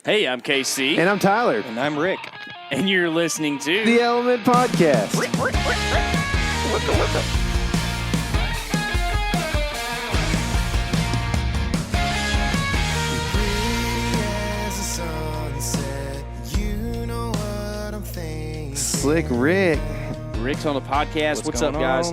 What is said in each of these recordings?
Hey, I'm KC. And I'm Tyler. And I'm Rick. And you're listening to The Element Podcast. Slick Rick. Rick's on the podcast. What's up, guys?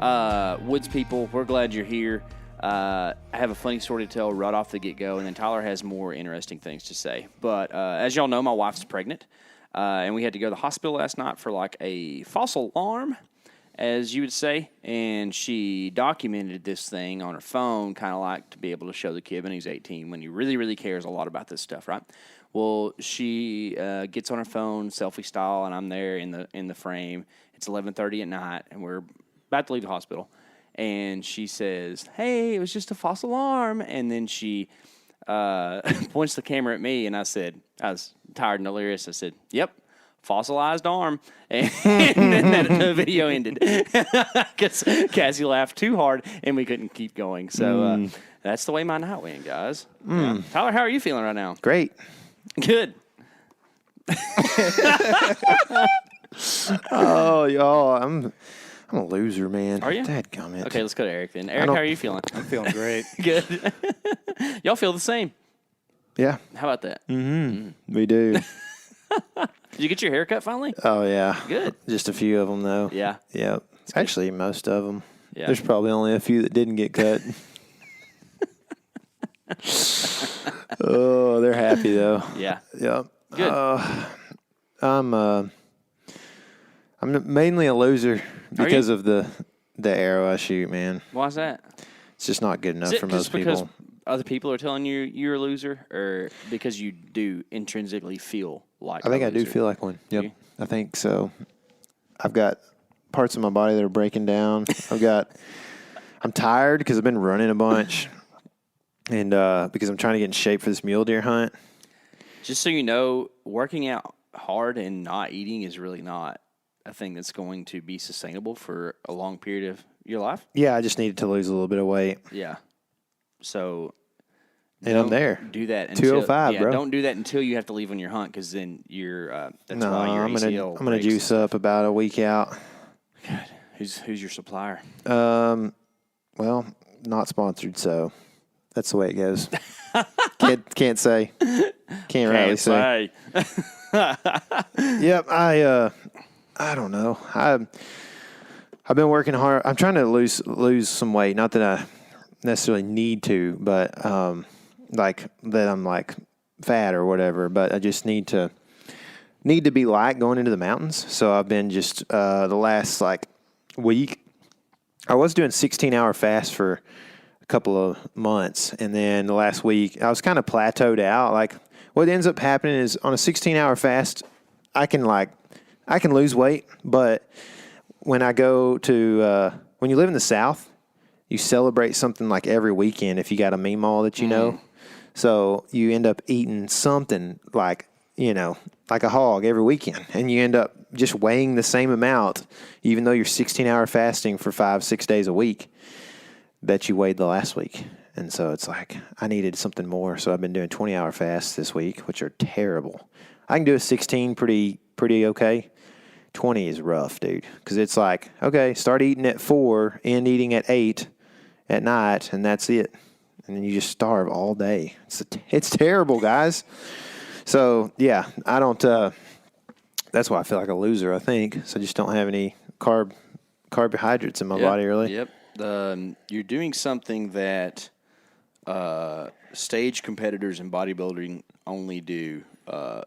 On? Woods people, we're glad you're here. I have a funny story to tell right off the get-go, and then Tyler has more interesting things to say. But as y'all know, my wife's pregnant, and we had to go to the hospital last night for like a false alarm, as you would say, and she documented this thing on her phone, kind of like to be able to show the kid when he's 18, when he really, really cares a lot about this stuff, right? Well, she gets on her phone, selfie style, and I'm there in the frame. It's 11:30 at night, and we're about to leave the hospital. And she says, "Hey, it was just a false alarm." And then she points the camera at me, and I said, I was tired and delirious. I said, "Yep, fossilized arm." And then the video ended because Cassie laughed too hard, and we couldn't keep going. So that's the way my night went, guys. Yeah. Tyler, how are you feeling right now? Great. Good. Oh, y'all, I'm a loser, man. Are you? Dadgummit. Okay, let's go to Eric then. Eric, how are you feeling? I'm feeling great. Good. Y'all feel the same. Yeah. How about that? We do. Did you get your hair cut finally? Oh, yeah. Good. Just a few of them, though. Yeah. Yep. Actually, most of them. Yeah. There's probably only a few that didn't get cut. Oh, they're happy, though. Yeah. Yep. Good. I'm mainly a loser because of the arrow I shoot, man. Why's that? It's just not good enough Is it for just most because people. other people are telling you you're a loser, or because you do intrinsically feel like I think a I do loser? feel like one. Yep. You? I think so. I've got parts of my body that are breaking down. I'm tired because I've been running a bunch. And because I'm trying to get in shape for this mule deer hunt. Just so you know, working out hard and not eating is really not a thing that's going to be sustainable for a long period of your life. Yeah, I just needed to lose a little bit of weight. Yeah. So And I'm there. Do that until 205, bro. Don't do that until you have to leave on your hunt, because then you're that's No, why your I'm ACL gonna breaks. juice up about a week out. God, who's your supplier? Well, not sponsored, so that's the way it goes. Can't say. Can't rightly say. Yep, I don't know. I've been working hard. I'm trying to lose some weight. Not that I necessarily need to, but like that I'm like fat or whatever. But I just need to be light going into the mountains. So I've been just the last like week. I was doing 16-hour fast for a couple of months, and then the last week I was kind of plateaued out. Like what ends up happening is on a 16-hour fast, I can lose weight, but when I go to when you live in the South, you celebrate something like every weekend if you got a meemaw that you know. So you end up eating something like a hog every weekend, and you end up just weighing the same amount, even though you're 16-hour fasting for 5-6 days a week that you weighed the last week. And so it's like I needed something more, so I've been doing 20-hour fasts this week, which are terrible. I can do a 16 pretty okay. 20 is rough, dude, because it's like, okay, start eating at 4, end eating at 8 at night, and that's it. And then you just starve all day. It's terrible, guys. So, yeah, I don't that's why I feel like a loser, I think. So I just don't have any carbohydrates in my body, really. Yep. You're doing something that stage competitors in bodybuilding only do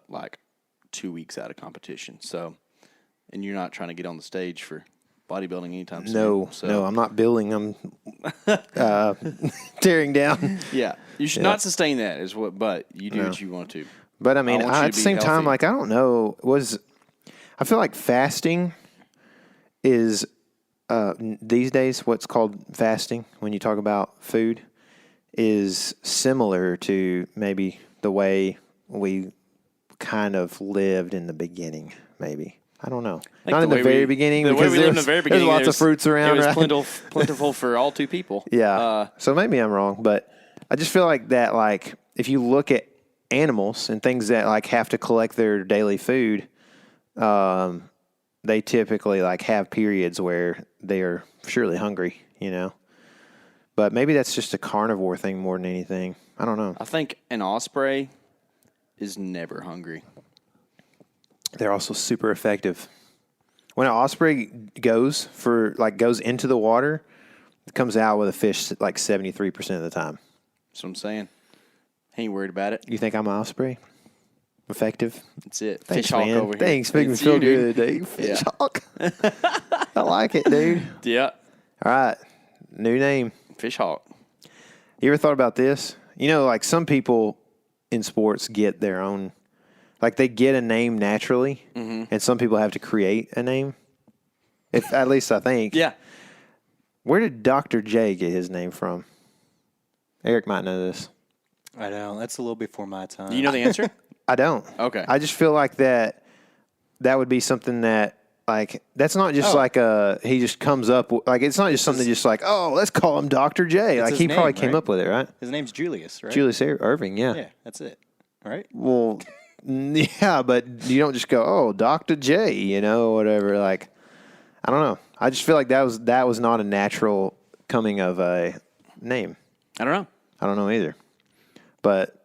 like 2 weeks out of competition. So, and you're not trying to get on the stage for bodybuilding anytime soon. No, I'm not building. I'm tearing down. Yeah, you should not sustain that. But you do what you want to. But I mean, at the same time, like I don't know. I feel like fasting is these days what's called fasting when you talk about food is similar to maybe the way we kind of lived in the beginning, maybe. I don't know. Not in the very beginning, because there's lots of fruits around. It was plentiful for all two people. Yeah. So maybe I'm wrong, but I just feel like that, like, if you look at animals and things that like have to collect their daily food, they typically like have periods where they are surely hungry, But maybe that's just a carnivore thing more than anything. I don't know. I think an osprey is never hungry. They're also super effective. When an osprey goes into the water, it comes out with a fish like 73% of the time. That's what I'm saying. Ain't worried about it. You think I'm an osprey? Effective? That's it. Thanks, Fish hawk man. over here. Thanks. Make me feel good, dude. Yeah. Fish hawk. I like it, dude. Yeah. All right. New name. Fish hawk. You ever thought about this? Like some people in sports get their own, like they get a name naturally, and some people have to create a name. If at least I think. Yeah. Where did Dr. J get his name from? Eric might know this. I know. That's a little before my time. Do you know the answer? I don't. Okay. I just feel like that would be something that, like, that's not just like he just comes up, like, it's not just something just like, oh, let's call him Dr. J. Like, he probably came up with it, right? His name's Julius, right? Julius Irving, yeah. Yeah, that's it. Right? Well, yeah, but you don't just go, oh, Dr. J, whatever. Like, I don't know. I just feel like that was not a natural coming of a name. I don't know. I don't know either. But,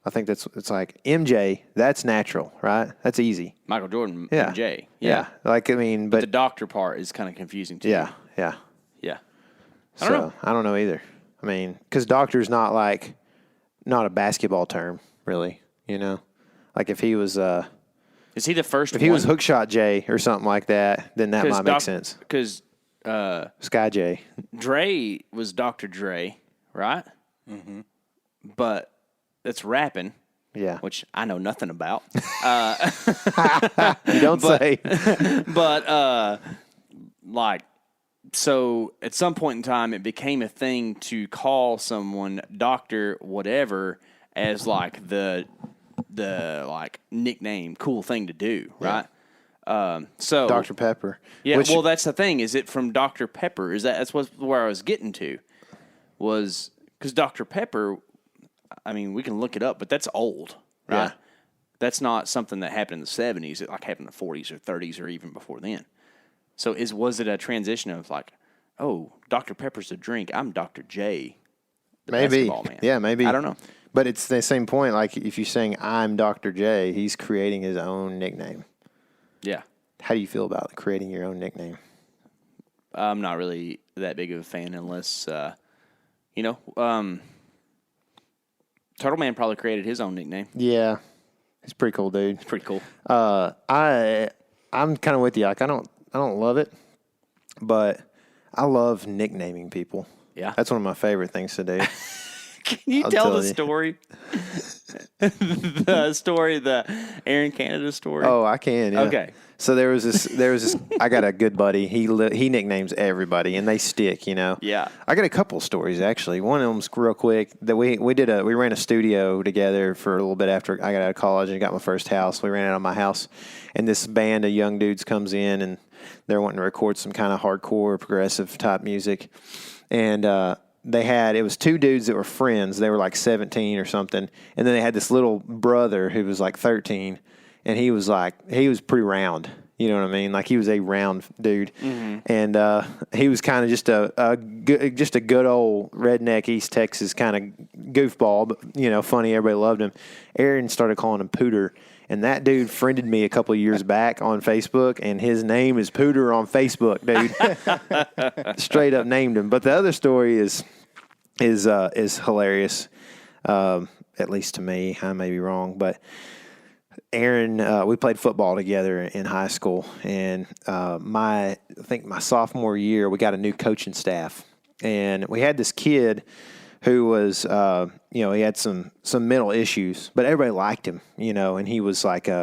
I think it's like MJ, that's natural, right? That's easy. Michael Jordan, Yeah. MJ. Yeah. Like, I mean, but The doctor part is kind of confusing too. yeah. Yeah. I don't know either. I mean, because doctor's not a basketball term, really, Like if he was Is he the first if he was Hookshot J or something like that, then that might make sense. Because Sky J. Dre was Dr. Dre, right? Mm-hmm. But it's rapping, Yeah. which I know nothing about. You don't say. But so at some point in time, it became a thing to call someone Doctor whatever as like the like nickname, cool thing to do, right? So Dr. Pepper. yeah. Well, that's the thing. Is it from Dr. Pepper? That's where I was getting to, was because Dr. Pepper. I mean, we can look it up, but that's old, right? Yeah. That's not something that happened in the 70s. It like happened in the 40s or 30s or even before then. So was it a transition of like, oh, Dr. Pepper's a drink. I'm Dr. J, the Maybe. basketball man. Yeah, maybe. I don't know. But it's the same point. Like if you're saying I'm Dr. J, he's creating his own nickname. Yeah. How do you feel about creating your own nickname? I'm not really that big of a fan unless, Turtle Man probably created his own nickname. Yeah. He's a pretty cool dude. It's pretty cool. I'm kind of with you. Like I don't love it, but I love nicknaming people. Yeah. That's one of my favorite things to do. Can you tell the story? The Aaron Canada story? Oh, I can. Yeah. Okay. So there was this. I got a good buddy. He nicknames everybody, and they stick. Yeah. I got a couple stories actually. One of them's real quick. That we ran a studio together for a little bit after I got out of college and got my first house. We ran out of my house, and this band of young dudes comes in, and they're wanting to record some kind of hardcore progressive type music, and it was two dudes that were friends. They were like 17 or something, and then they had this little brother who was like 13. And he was pretty round. You know what I mean? Like he was a round dude. Mm-hmm. And he was kind of just a good old redneck East Texas kind of goofball, but, funny. Everybody loved him. Aaron started calling him Pooter. And that dude friended me a couple of years back on Facebook, and his name is Pooter on Facebook, dude. Straight up named him. But the other story is hilarious, at least to me. I may be wrong, but Aaron, we played football together in high school, and I think my sophomore year, we got a new coaching staff, and we had this kid who was, he had some mental issues, but everybody liked him, and he was like he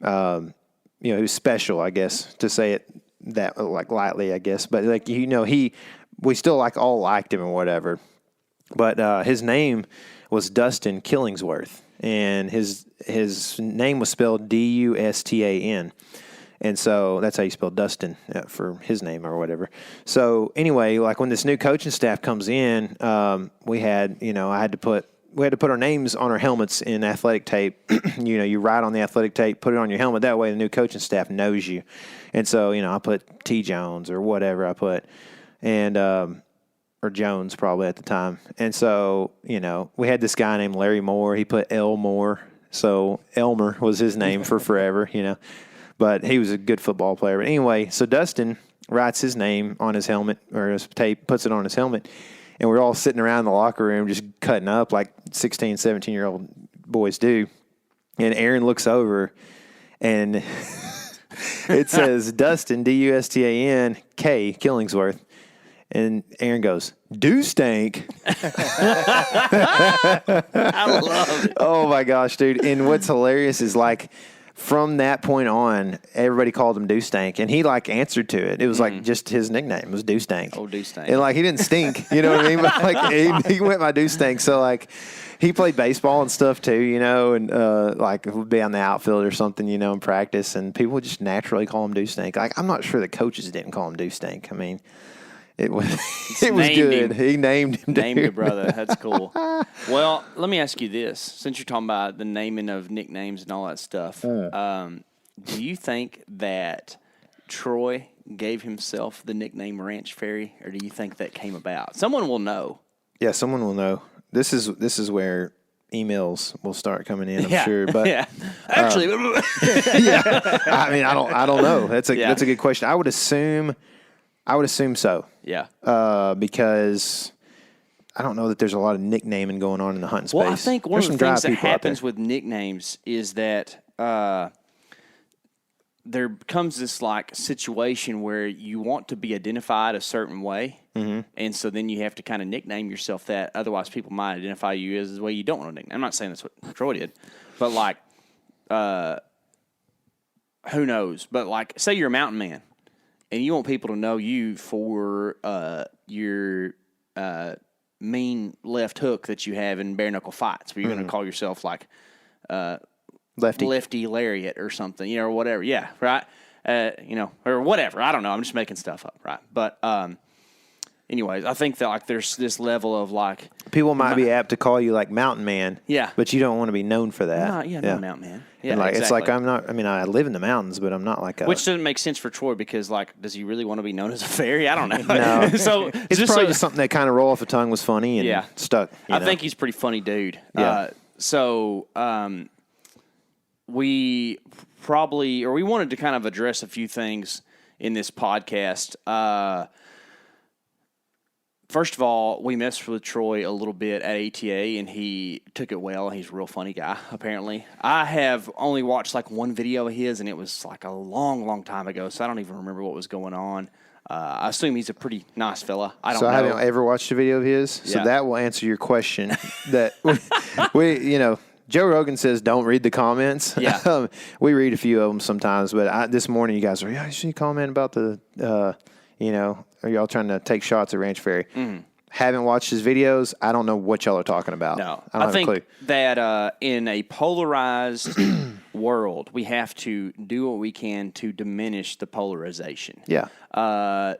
was special, I guess, to say it that like lightly, I guess, but like we still like all liked him or whatever, but his name was Dustin Killingsworth. And his name was spelled Dustan. And so that's how you spell Dustin for his name or whatever. So anyway, like when this new coaching staff comes in, we had, I had to put we had to put our names on our helmets in athletic tape. You write on the athletic tape, put it on your helmet. That way the new coaching staff knows you. And so, I put T. Jones or whatever I put, and or Jones probably at the time. And so, we had this guy named Larry Moore. He put L. Moore. So Elmer was his name for forever, But he was a good football player. But anyway, so Dustin writes his name on his helmet or his tape, puts it on his helmet. And we're all sitting around in the locker room just cutting up like 16, 17-year-old boys do. And Aaron looks over and it says Dustin, Dustan, K, Killingsworth. And Aaron goes, "Do stank." I love it. Oh, my gosh, dude. And what's hilarious is, from that point on, everybody called him Do Stank, and he answered to it. It was just his nickname was Do Stank. Oh, Do Stank. And he didn't stink, you know what I mean? But he went by Do Stank. So he played baseball and stuff too, and would be on the outfield or something, in practice, and people would just naturally call him Do Stank. I'm not sure the coaches didn't call him Do Stank. I mean, it was good. He named him. Named your brother. That's cool. Well, let me ask you this: since you're talking about the naming of nicknames and all that stuff, do you think that Troy gave himself the nickname Ranch Fairy, or do you think that came about? Someone will know. Yeah, someone will know. This is where emails will start coming in, I'm sure. But actually, yeah. I mean, I don't know. That's a good question. I would assume so. Yeah. Because I don't know that there's a lot of nicknaming going on in the hunting space. Well, I think one of the things that happens with nicknames is that there comes this situation where you want to be identified a certain way, and so then you have to kind of nickname yourself that. Otherwise, people might identify you as the way you don't want to nickname. I'm not saying that's what Troy did, but who knows? But say you're a mountain man, and you want people to know you for your mean left hook that you have in bare knuckle fights, but you're going to call yourself lefty lariat or something, or whatever. Yeah, right. Or whatever. I don't know. I'm just making stuff up, right? But anyways, I think that there's this level of people might be apt to call you Mountain Man. Yeah, but you don't want to be known for that. No Mountain Man. Yeah, and exactly. It's I'm not. I mean, I live in the mountains, but I'm not Which doesn't make sense for Troy because does he really want to be known as a fairy? I don't know. No. So it's probably just something that kind of roll off the tongue was funny and stuck. I think he's a pretty funny dude. Yeah. We wanted to kind of address a few things in this podcast. First of all, we messed with Troy a little bit at ATA, and he took it well. He's a real funny guy, apparently. I have only watched one video of his, and it was a long, long time ago, so I don't even remember what was going on. I assume he's a pretty nice fella. I don't know. So I haven't ever watched a video of his, so that will answer your question. That Joe Rogan says don't read the comments. Yeah. We read a few of them sometimes, but this morning you guys were, you should comment about the, are y'all trying to take shots at Ranch Fairy? Haven't watched his videos. I don't know what y'all are talking about. No. I don't have think a clue. That in a polarized world, we have to do what we can to diminish the polarization. Yeah. I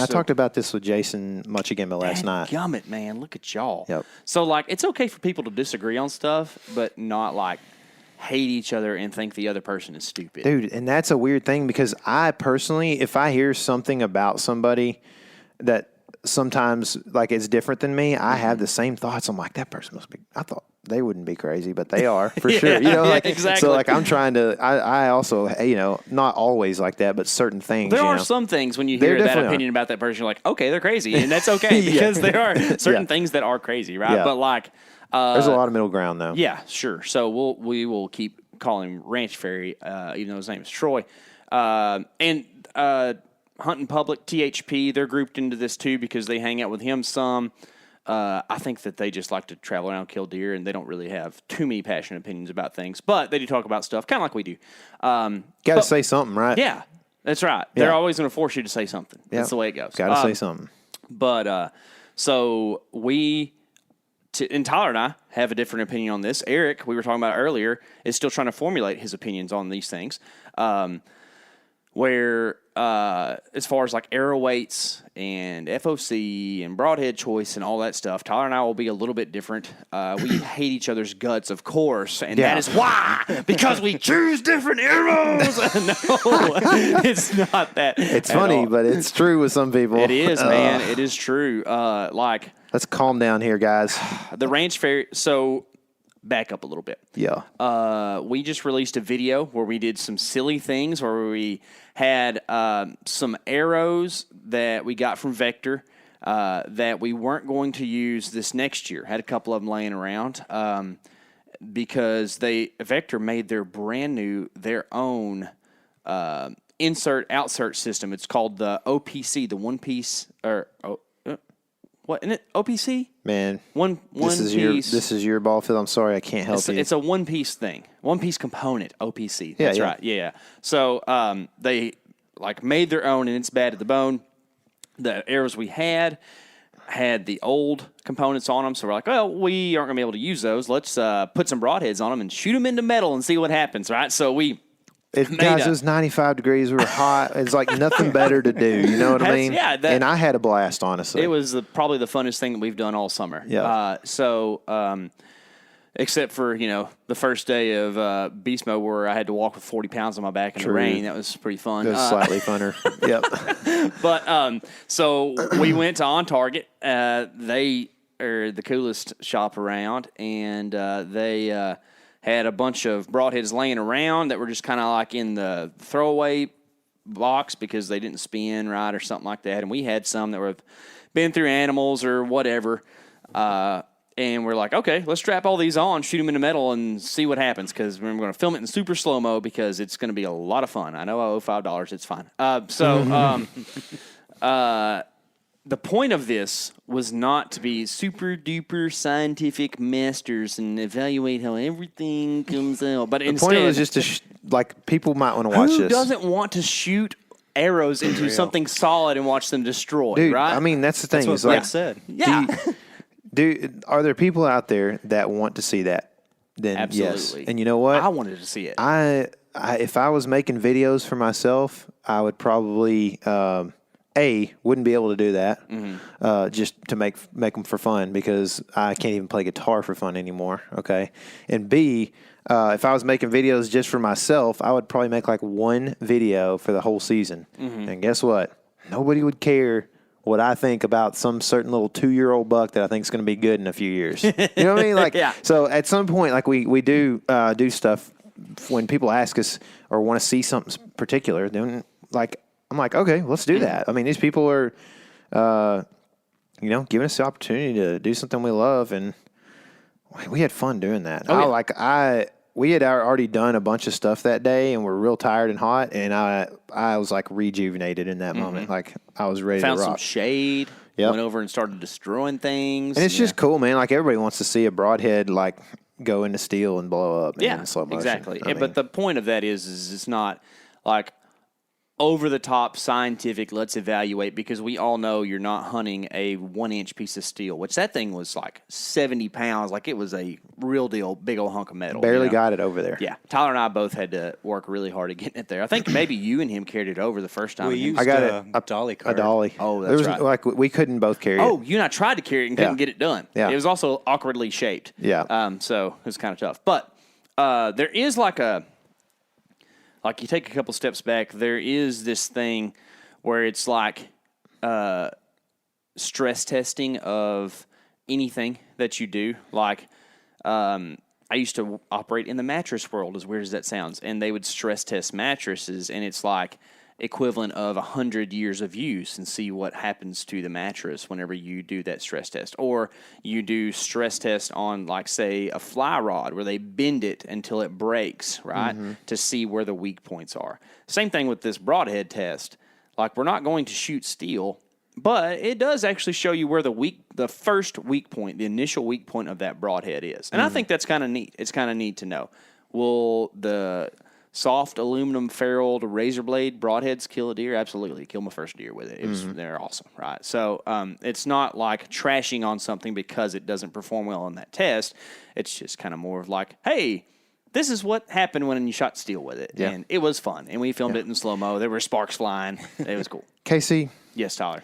talked about this with Jason Muchigamba last night. Gummit, man. Look at y'all. Yep. So, it's okay for people to disagree on stuff, but not, hate each other and think the other person is stupid. Dude, and that's a weird thing because I personally, if I hear something about somebody that sometimes, it's different than me, I have the same thoughts. I'm like, that person must be, I thought they wouldn't be crazy, but they are for sure. Exactly. So I'm trying to, I also, not always like that, but certain things. There are some things when you hear that opinion about that person, you're like, okay, they're crazy. And that's okay because there are certain things that are crazy, right? Yeah. But there's a lot of middle ground though. Yeah, sure. So we will keep calling him Ranch Fairy, even though his name is Troy. And Hunting Public, THP, they're grouped into this too because they hang out with him some. I think that they just like to travel around, kill deer, and they don't really have too many passionate opinions about things. But they do talk about stuff, kind of like we do. Got to say something, right? Yeah, that's right. Yeah. They're always going to force you to say something. That's the way it goes. Got to say something. But so and Tyler and I have a different opinion on this. Eric, we were talking about earlier, is still trying to formulate his opinions on these things. where as far as like arrow weights and FOC and broadhead choice and all that stuff, Tyler and I will be a little bit different. We hate each other's guts, of course, and that is why, because we choose different arrows. No, it's not that. It's funny, but it's true with some people. It is, man. It is true. Like, let's calm down here, guys. the range fair. So back up a little bit. Yeah. We just released a video where we did some silly things where we had some arrows that we got from Vector that we weren't going to use this next year. Had a couple of them laying around because Vector made their own insert-outsert system. It's called the OPC, the one piece, what, isn't it OPC? Man, one piece. This is your ball field. I'm sorry, I can't help you. It's a one-piece thing, one-piece component, OPC. That's yeah. right. Yeah. So they like made their own, and it's bad at the bone. The arrows we had the old components on them, so we're like, well, we aren't going to be able to use those. Let's put some broadheads on them and shoot them into metal and see what happens, right? So guys, it was 95 degrees. We were hot. It's like nothing better to do. You know what I mean? Yeah. And I had a blast, honestly. It was probably the funnest thing that we've done all summer. Yeah. Except for, the first day of beast mode where I had to walk with 40 pounds on my back in the rain. That was pretty fun. It was slightly funner. Yep. But so we went to On Target. They are the coolest shop around, and they had a bunch of broadheads laying around that were just kind of like in the throwaway box because they didn't spin right or something like that. And we had some that were been through animals or whatever. And we're like, okay, let's strap all these on, shoot them into metal, and see what happens. Because we're going to film it in super slow-mo because it's going to be a lot of fun. I know I owe $5. It's fine. The point of this was not to be super-duper scientific masters and evaluate how everything comes out. But instead, the point was just to, people might want to watch this. Who doesn't want to shoot arrows into something solid and watch them destroy, Dude, right? I mean, that's the thing. That's what Brett said. Yeah. Are there people out there that want to see that? Then Absolutely. Yes. And you know what? I wanted to see it. If I was making videos for myself, I would probably wouldn't be able to do that just to make them for fun because I can't even play guitar for fun anymore. Okay, and B, if I was making videos just for myself, I would probably make like one video for the whole season. And guess what? Nobody would care what I think about some certain little 2-year-old buck that I think is going to be good in a few years. You know what I mean? Like, Yeah. So at some point, like we do stuff when people ask us or want to see something particular. Then I'm like, okay, let's do that. I mean, these people are, giving us the opportunity to do something we love, and we had fun doing that. We had already done a bunch of stuff that day, and we're real tired and hot, and I was like rejuvenated in that moment. Like I was ready Found to rock. some shade. Yep. Went over and started destroying things. And it's just cool, man. Like everybody wants to see a broadhead like go into steel and blow up. Man, in slow motion. Exactly. I mean, But the point of that is it's not like over-the-top scientific, let's evaluate, because we all know you're not hunting a 1-inch piece of steel, which that thing was like 70 pounds. Like it was a real deal, big old hunk of metal. barely got it over there. Yeah. Tyler and I both had to work really hard at getting it there. I think maybe you and him carried it over the first time. We used I got a dolly cart. A dolly. Oh, that's right. Like we couldn't both carry it. Oh, you and I tried to carry it and couldn't get it done. Yeah. It was also awkwardly shaped. Yeah. So it was kind of tough. But there is like you take a couple steps back, there is this thing where it's like stress testing of anything that you do. Like I used to operate in the mattress world, as weird as that sounds, and they would stress test mattresses, and it's like equivalent of 100 years of use and see what happens to the mattress whenever you do that stress test. Or you do stress test on, like, say, a fly rod where they bend it until it breaks, right, to see where the weak points are. Same thing with this broadhead test. Like, we're not going to shoot steel, but it does actually show you where the first weak point, the initial weak point of that broadhead is. And I think that's kind of neat. It's kind of neat to know. Will the soft aluminum ferruled razor blade broadheads kill a deer? Absolutely. Killed my first deer with it. They're awesome, right? So it's not like trashing on something because it doesn't perform well on that test. It's just kind of more of like, hey, this is what happened when you shot steel with it. Yeah. And it was fun. And we filmed it in slow-mo. There were sparks flying. It was cool. K.C., Yes, Tyler.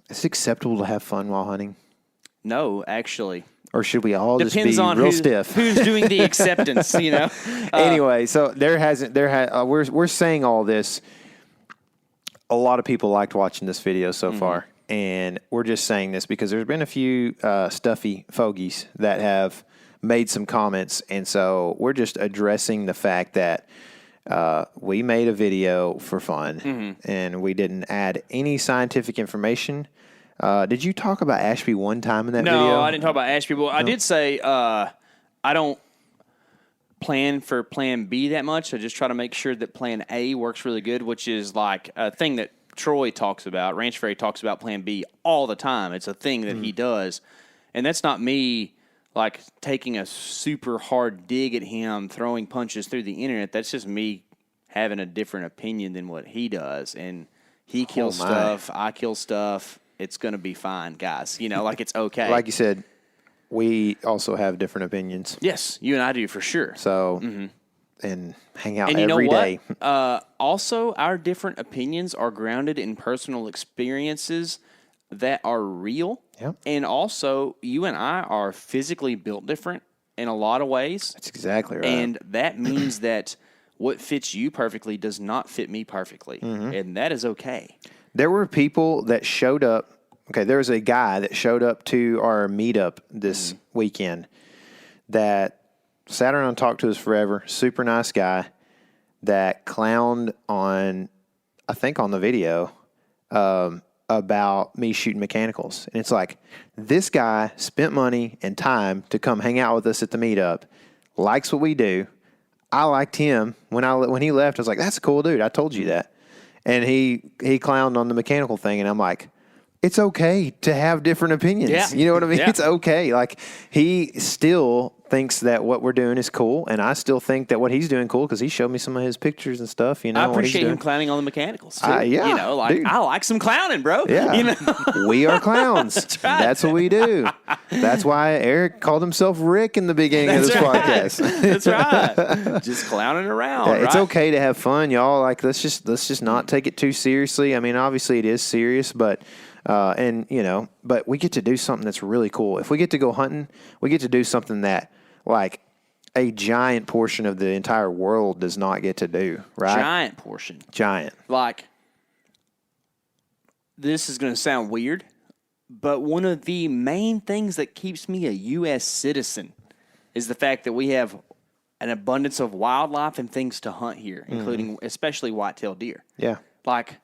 is it acceptable to have fun while hunting? No, actually. Or should we all Depends just be on real stiff? who's doing the acceptance, you know? Anyway, so we're saying all this. A lot of people liked watching this video so far. And we're just saying this because there's been a few stuffy fogies that have made some comments. And so we're just addressing the fact that we made a video for fun and we didn't add any scientific information. Did you talk about Ashby one time in that video? No, I didn't talk about Ashby. Well, I did say I don't plan for Plan B that much. I just try to make sure that Plan A works really good, which is like a thing that Troy talks about. Ranch Fairy talks about Plan B all the time. It's a thing that he does. And that's not me like taking a super hard dig at him, throwing punches through the internet. That's just me having a different opinion than what he does. And he kills stuff. I kill stuff. It's going to be fine, guys. You know, like it's okay. Like you said, we also have different opinions. Yes, you and I do for sure. So, and hang out And you every know what? day. Also, our different opinions are grounded in personal experiences that are real. Yep. And also, you and I are physically built different in a lot of ways. That's exactly right. And that means that what fits you perfectly does not fit me perfectly. And that is okay. There were people that showed up. Okay, there was a guy that showed up to our meetup this weekend that sat around and talked to us forever. Super nice guy that clowned on, I think on the video, about me shooting mechanicals. And it's like, this guy spent money and time to come hang out with us at the meetup, likes what we do. I liked him. When he left, I was like, that's a cool dude. I told you that. And he clowned on the mechanical thing, and I'm like, it's okay to have different opinions. Yeah. You know what I mean? Yeah. It's okay. Like, he still thinks that what we're doing is cool, and I still think that what he's doing cool because he showed me some of his pictures and stuff. You know, I what he's appreciate doing. him clowning on the mechanicals, too. Yeah, You know, like, dude. I like some clowning, bro. Yeah. You know? We are clowns. That's right. That's what we do. That's why Eric called himself Rick in the beginning of this podcast. That's right. Just clowning around. Yeah, it's right? okay to have fun, y'all. Like, let's just not take it too seriously. I mean, obviously it is serious, but but we get to do something that's really cool. If we get to go hunting, we get to do something that like a giant portion of the entire world does not get to do. Right? Giant portion. Giant. Like, this is going to sound weird, but one of the main things that keeps me a U.S. citizen is the fact that we have an abundance of wildlife and things to hunt here, including especially whitetail deer. Yeah. Like,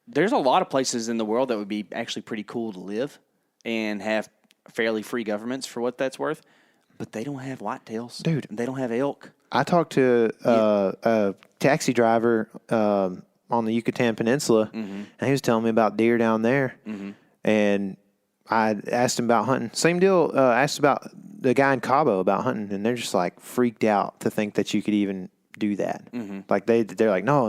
there's a lot of places in the world that would be actually pretty cool to live and have fairly free governments for what that's worth, but they don't have whitetails. Dude. They don't have elk. I talked to a taxi driver on the Yucatan Peninsula, and he was telling me about deer down there. And I asked him about hunting. Same deal. Asked about the guy in Cabo about hunting, and they're just like freaked out to think that you could even do that. Like they're like, no,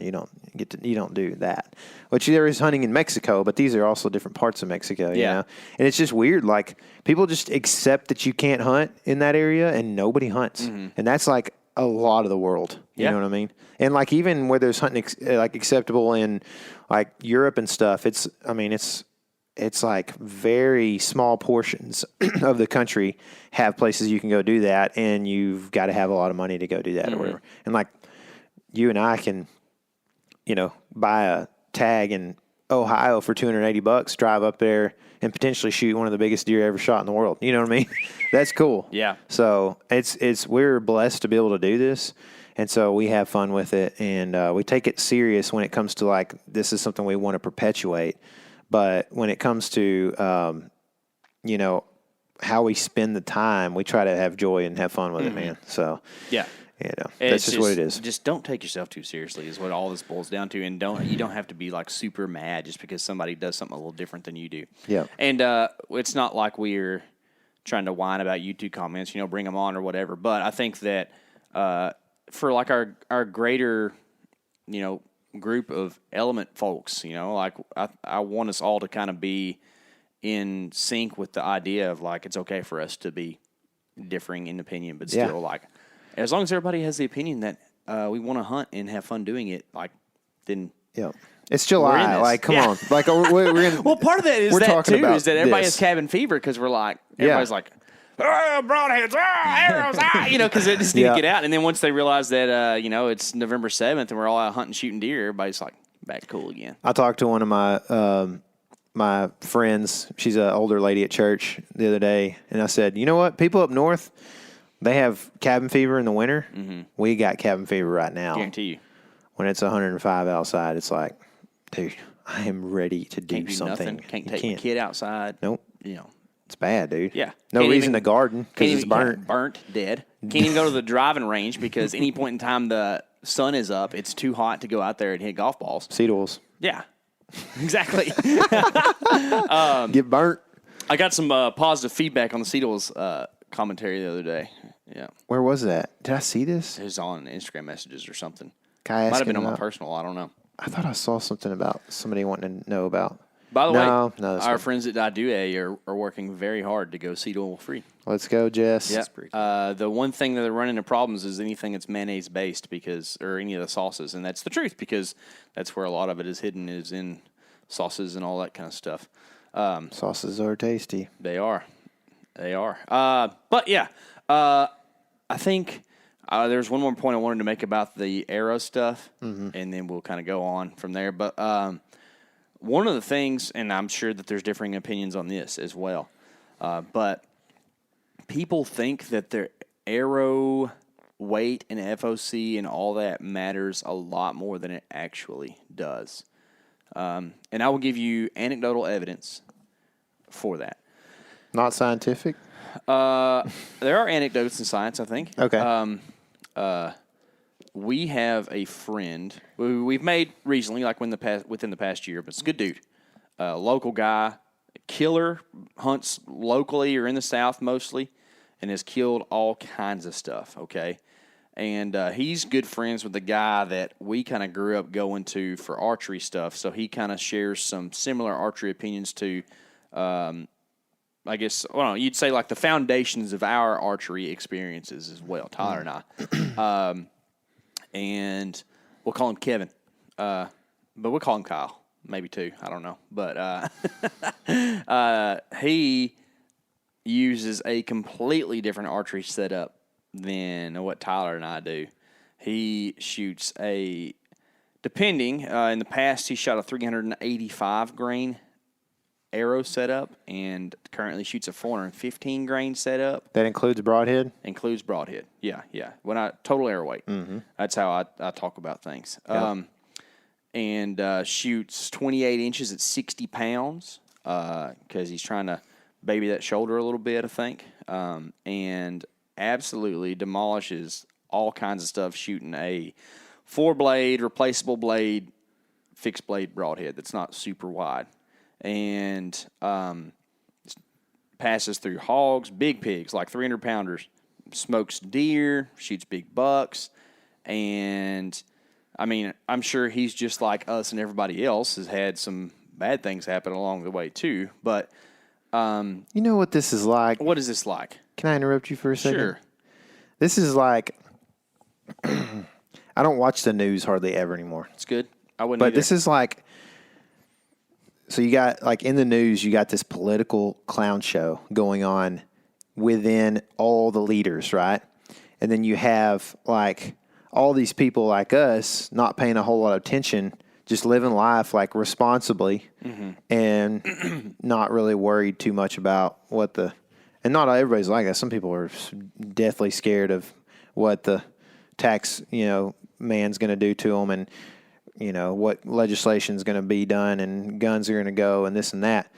you don't do that. Which there is hunting in Mexico, but these are also different parts of Mexico. You know, and it's just weird. Like people just accept that you can't hunt in that area, and nobody hunts, and that's like a lot of the world. You know what I mean? And like even where there's hunting like acceptable in like Europe and stuff, it's like very small portions of the country have places you can go do that, and you've got to have a lot of money to go do that or whatever. And like you and I can, buy a tag in Ohio for $280, drive up there and potentially shoot one of the biggest deer ever shot in the world. You know what I mean? That's cool. Yeah. So we're blessed to be able to do this. And so we have fun with it, and we take it serious when it comes to like, this is something we want to perpetuate. But when it comes to, how we spend the time, we try to have joy and have fun with it, man. So, Yeah. that's just what it is. Just don't take yourself too seriously is what all this boils down to. And you don't have to be like super mad just because somebody does something a little different than you do. Yeah. And it's not like we're trying to whine about YouTube comments, bring them on or whatever. But I think that for like our greater, group of element folks, like I want us all to kind of be in sync with the idea of like it's okay for us to be differing in opinion, but still like as long as everybody has the opinion that we want to hunt and have fun doing it, like, then Yeah. It's July. this. Like, come on. Like, we're gonna, well, part of that is we're that talking too about is that everybody this. has cabin fever because we're like everybody's like. Broadheads, arrows, because they just need to get out. And then once they realize that, it's November 7th and we're all out hunting, shooting deer, everybody's like back cool again. I talked to one of my friends. She's an older lady at church the other day, and I said, you know what? People up north, they have cabin fever in the winter. Mm-hmm. We got cabin fever right now. Guarantee you. When it's 105 outside, it's like, dude, I am ready to do something. Nothing. Can't take my kid outside. Nope. It's bad, dude. Yeah. No reason to garden because it's burnt. Burnt, dead. Can't even go to the driving range because any point in time the sun is up, it's too hot to go out there and hit golf balls. Seed oils. Yeah. Exactly. Get burnt. I got some positive feedback on the seed oils commentary the other day. Yeah. Where was that? Did I see this? It was on Instagram messages or something. Might have been on my personal. I don't know. I thought I saw something about somebody wanting to know about. By the way, our friends at IDUA are working very hard to go seed oil free. Let's go, Jess. Yeah. The one thing that they're running into problems is anything that's mayonnaise based or any of the sauces, and that's the truth because that's where a lot of it is hidden is in sauces and all that kind of stuff. Sauces are tasty. They are. But yeah, I think there's one more point I wanted to make about the arrow stuff, and then we'll kind of go on from there. But one of the things, and I'm sure that there's differing opinions on this as well, but people think that their arrow weight and FOC and all that matters a lot more than it actually does. And I will give you anecdotal evidence for that. Not scientific? There are anecdotes in science, I think. Okay. We have a friend who we've made recently, like within the past year, but it's a good dude. Local guy, killer, hunts locally or in the South mostly, and has killed all kinds of stuff, okay? And he's good friends with the guy that we kind of grew up going to for archery stuff, so he kind of shares some similar archery opinions to, I guess, you'd say like the foundations of our archery experiences as well, Tyler and I. And we'll call him Kevin, but we'll call him Kyle, maybe too. I don't know. But he uses a completely different archery setup than what Tyler and I do. He shoots in the past, he shot a 385 grain arrow setup and currently shoots a 415 grain setup. That includes broadhead? Includes broadhead. Yeah. Total arrow weight. Mm-hmm. That's how I talk about things. Yeah. And shoots 28 inches at 60 pounds because he's trying to baby that shoulder a little bit, I think. And absolutely demolishes all kinds of stuff shooting a 4-blade, replaceable blade, fixed blade broadhead that's not super wide. And passes through hogs, big pigs, like 300-pounders, smokes deer, shoots big bucks, and, I mean, I'm sure he's just like us and everybody else has had some bad things happen along the way, too, but... you know what this is like? What is this like? Can I interrupt you for a second? Sure. This is like... I don't watch the news hardly ever anymore. It's good. I wouldn't But either. this is like... So you got, like, in the news, you got this political clown show going on within all the leaders, right? And then you have, like, all these people like us not paying a whole lot of attention, just living life, like, responsibly and not really worried too much about what the... And not everybody's like that. Some people are deathly scared of what the tax, man's going to do to them and... what legislation is going to be done and guns are going to go and this and that.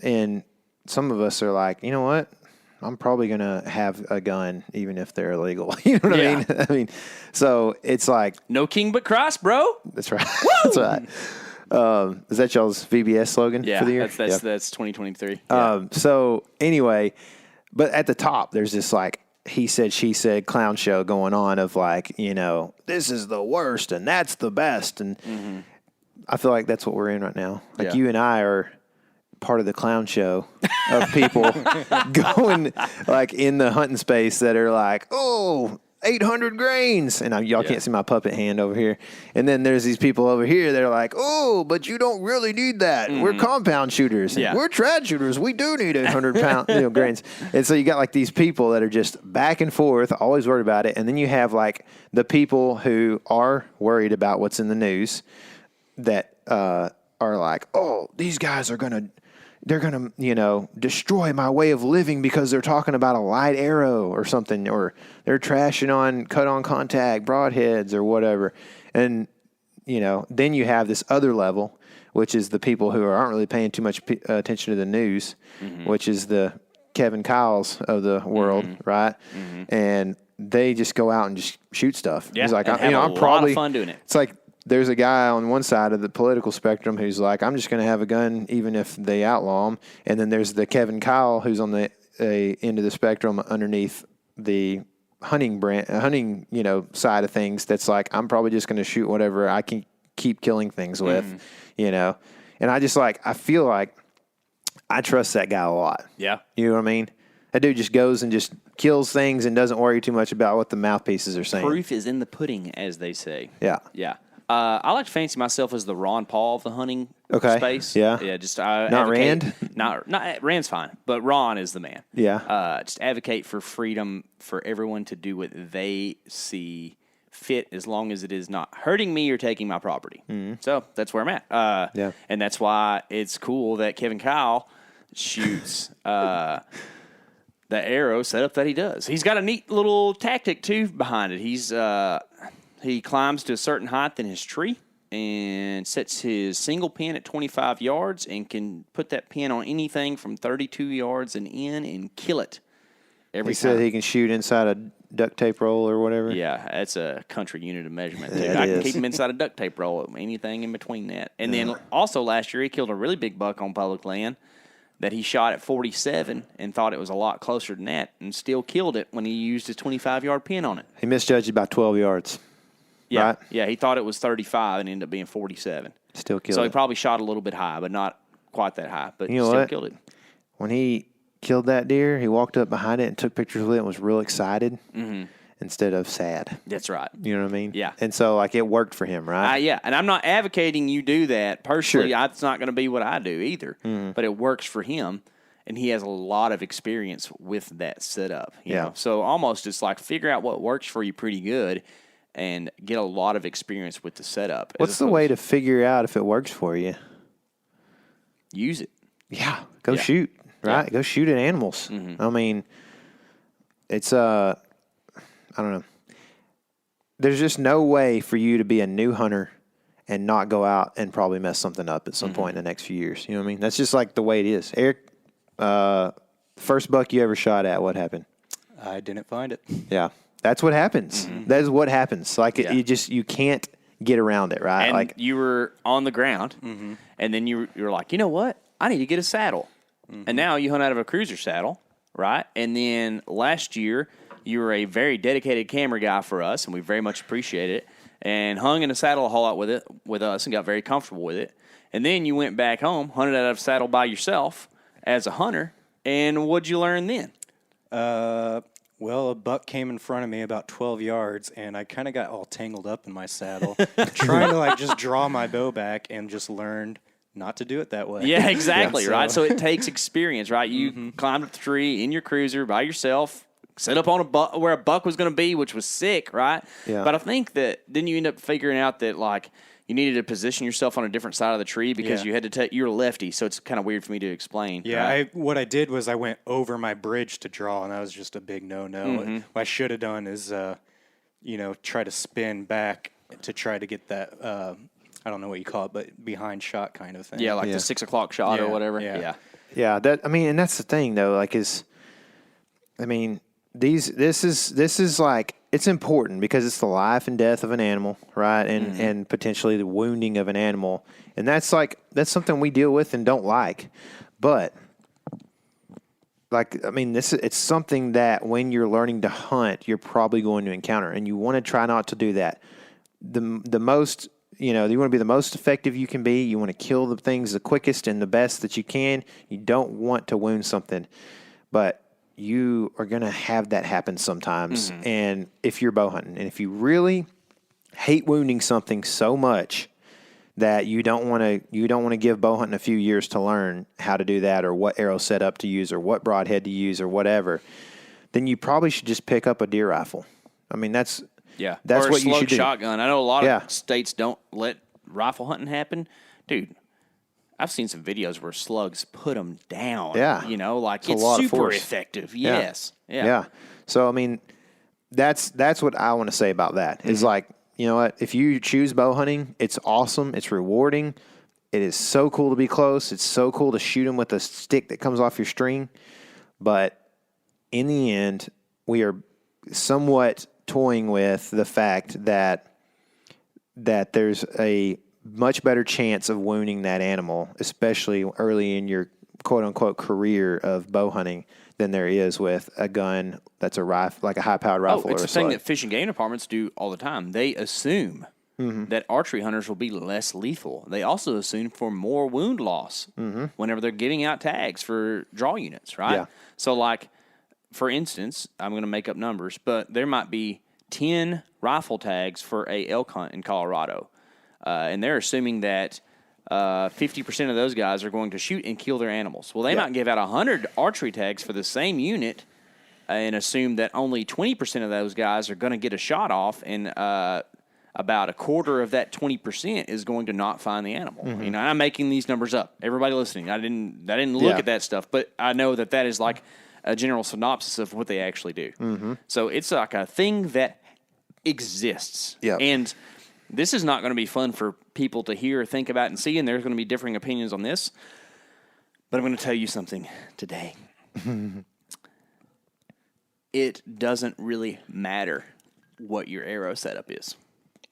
And some of us are like, you know what? I'm probably going to have a gun even if they're illegal. You know what I mean? I mean, so it's like... No king but Christ, bro. That's right. That's right. Is that y'all's VBS slogan for the year? That's 2023. So anyway, but at the top, there's this like, he said, she said clown show going on of like, this is the worst and that's the best. And I feel like that's what we're in right now. Like you and I are part of the clown show of people going like in the hunting space that are like, oh, 800 grains. And y'all can't see my puppet hand over here. And then there's these people over here that are like, oh, but you don't really need that. We're compound shooters. Yeah. We're trad shooters. We do need 800 pound grains. And so you got like these people that are just back and forth, always worried about it. And then you have like the people who are worried about what's in the news that are like, oh, these guys are they're going to, destroy my way of living because they're talking about a light arrow or something, or they're trashing on cut-on contact broadheads or whatever. And, then you have this other level, which is the people who aren't really paying too much attention to the news, which is the Kevin Kyles of the world, right? And they just go out and just shoot stuff. Yeah, He's like, I'm lot of fun doing it. It's like, there's a guy on one side of the political spectrum who's like, I'm just going to have a gun even if they outlaw him. And then there's the Kevin Kyle who's on the end of the spectrum underneath the hunting side of things. That's like, I'm probably just going to shoot whatever I can keep killing things with, And I feel like I trust that guy a lot. Yeah. You know what I mean? That dude just goes and just kills things and doesn't worry too much about what the mouthpieces are saying. Proof is in the pudding, as they say. Yeah. Yeah. I like to fancy myself as the Ron Paul of the hunting space. Yeah. Yeah. Just Not Rand? Not Rand's fine, but Ron is the man. Yeah. Just advocate for freedom for everyone to do what they see fit, as long as it is not hurting me or taking my property. So that's where I'm at. Yeah. And that's why it's cool that Kevin Kyle shoots the arrow setup that he does. He's got a neat little tactic too behind it. He climbs to a certain height in his tree and sets his single pin at 25 yards and can put that pin on anything from 32 yards and in and kill it every He time. said he can shoot inside a duct tape roll or whatever. Yeah, that's a country unit of measurement. Yeah, I it can is. keep him inside a duct tape roll, anything in between that. And then also last year he killed a really big buck on public land that he shot at 47 and thought it was a lot closer than that and still killed it when he used his 25-yard pin on it. He misjudged about 12 yards. Yeah, Right? yeah, he thought it was 35 and ended up being 47. Still killed So it. he probably shot a little bit high, but not quite that high. But You know still what? killed it. When he killed that deer, he walked up behind it and took pictures with it and was real excited instead of sad. That's right. You know what I mean? Yeah. And so, like, it worked for him, right? Yeah, and I'm not advocating you do that. Personally, Sure. it's not going to be what I do either, but it works for him, and he has a lot of experience with that setup. You know? So almost it's like figure out what works for you pretty good and get a lot of experience with the setup. What's the way to figure out if it works for you? Use it. Yeah. Go shoot, right? Yeah. Go shoot at animals. I mean, it's, I don't know. There's just no way for you to be a new hunter and not go out and probably mess something up at some point in the next few years. You know what I mean? That's just like the way it is. Eric, first buck you ever shot at, what happened? I didn't find it. Yeah. That's what happens. That is what happens. Like, you can't get around it, right? And like, you were on the ground, and then you were like, you know what? I need to get a saddle. And now you hunt out of a cruiser saddle, right? And then last year, you were a very dedicated camera guy for us, and we very much appreciate it, and hung in a saddle a whole lot with us and got very comfortable with it. And then you went back home, hunted out of a saddle by yourself as a hunter, and what'd you learn then? Well, a buck came in front of me about 12 yards, and I kind of got all tangled up in my saddle, trying to just draw my bow back, and just learned not to do it that way. Yeah, exactly, right? So it takes experience, right? You climbed up the tree in your cruiser by yourself, set up on where a buck was going to be, which was sick, right? Yeah. But I think that then you end up figuring out that, like, you needed to position yourself on a different side of the tree because you had to take. You're a lefty, so it's kind of weird for me to explain. Yeah, right? what I did was I went over my bridge to draw, and that was just a big no-no. What I should have done is, try to spin back to try to get that, I don't know what you call it, but behind shot kind of thing. Yeah, like the 6 o'clock shot or whatever. Yeah. yeah, and that's the thing though, like this is like, it's important because it's the life and death of an animal, right? And potentially the wounding of an animal. And that's something we deal with and don't like. But it's something that when you're learning to hunt, you're probably going to encounter, and you want to try not to do that. The most, you want to be the most effective you can be. You want to kill the things the quickest and the best that you can. You don't want to wound something. But you are going to have that happen sometimes. And if you're bow hunting, and if you really hate wounding something so much that you don't want to give bow hunting a few years to learn how to do that, or what arrow setup to use, or what broadhead to use, or whatever, then you probably should just pick up a deer rifle. I mean, that's or what you should do. shotgun. I know a lot of states don't let rifle hunting happen. Dude, I've seen some videos where slugs put them down. Yeah. You know, like it's a lot of super force. effective. Yeah. Yes. Yeah. So, I mean, that's what I want to say about that. Is like, you know what? If you choose bow hunting, it's awesome. It's rewarding. It is so cool to be close. It's so cool to shoot them with a stick that comes off your string. But in the end, we are somewhat toying with the fact that there's a much better chance of wounding that animal, especially early in your quote-unquote career of bow hunting, than there is with a gun that's a rifle, like a high-powered rifle. It's or a thing that fish and game departments do all the time. They assume that archery hunters will be less lethal. They also assume for more wound loss whenever they're giving out tags for draw units, right? Yeah. So, like, for instance, I'm going to make up numbers, but there might be 10 rifle tags for a elk hunt in Colorado. And they're assuming that 50% of those guys are going to shoot and kill their animals. Well, they might give out 100 archery tags for the same unit and assume that only 20% of those guys are going to get a shot off, and about a quarter of that 20% is going to not find the animal. You know, I'm making these numbers up. Everybody listening, I didn't look at that stuff, but I know that is like a general synopsis of what they actually do. So it's like a thing that exists. Yeah. And this is not going to be fun for people to hear, think about, and see, and there's going to be differing opinions on this. But I'm going to tell you something today. It doesn't really matter what your arrow setup is.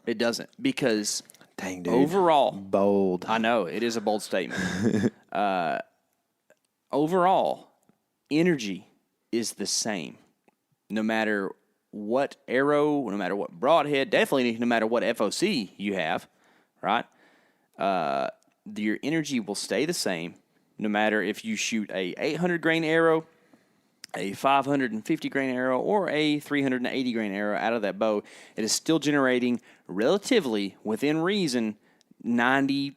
It doesn't, because dang, dude, overall, bold. I know, it is a bold statement. Overall, energy is the same, no matter what arrow, no matter what broadhead, definitely no matter what FOC you have, right? Your energy will stay the same no matter if you shoot a 800 grain arrow, a 550 grain arrow, or a 380 grain arrow out of that bow. It is still generating relatively, within reason, 92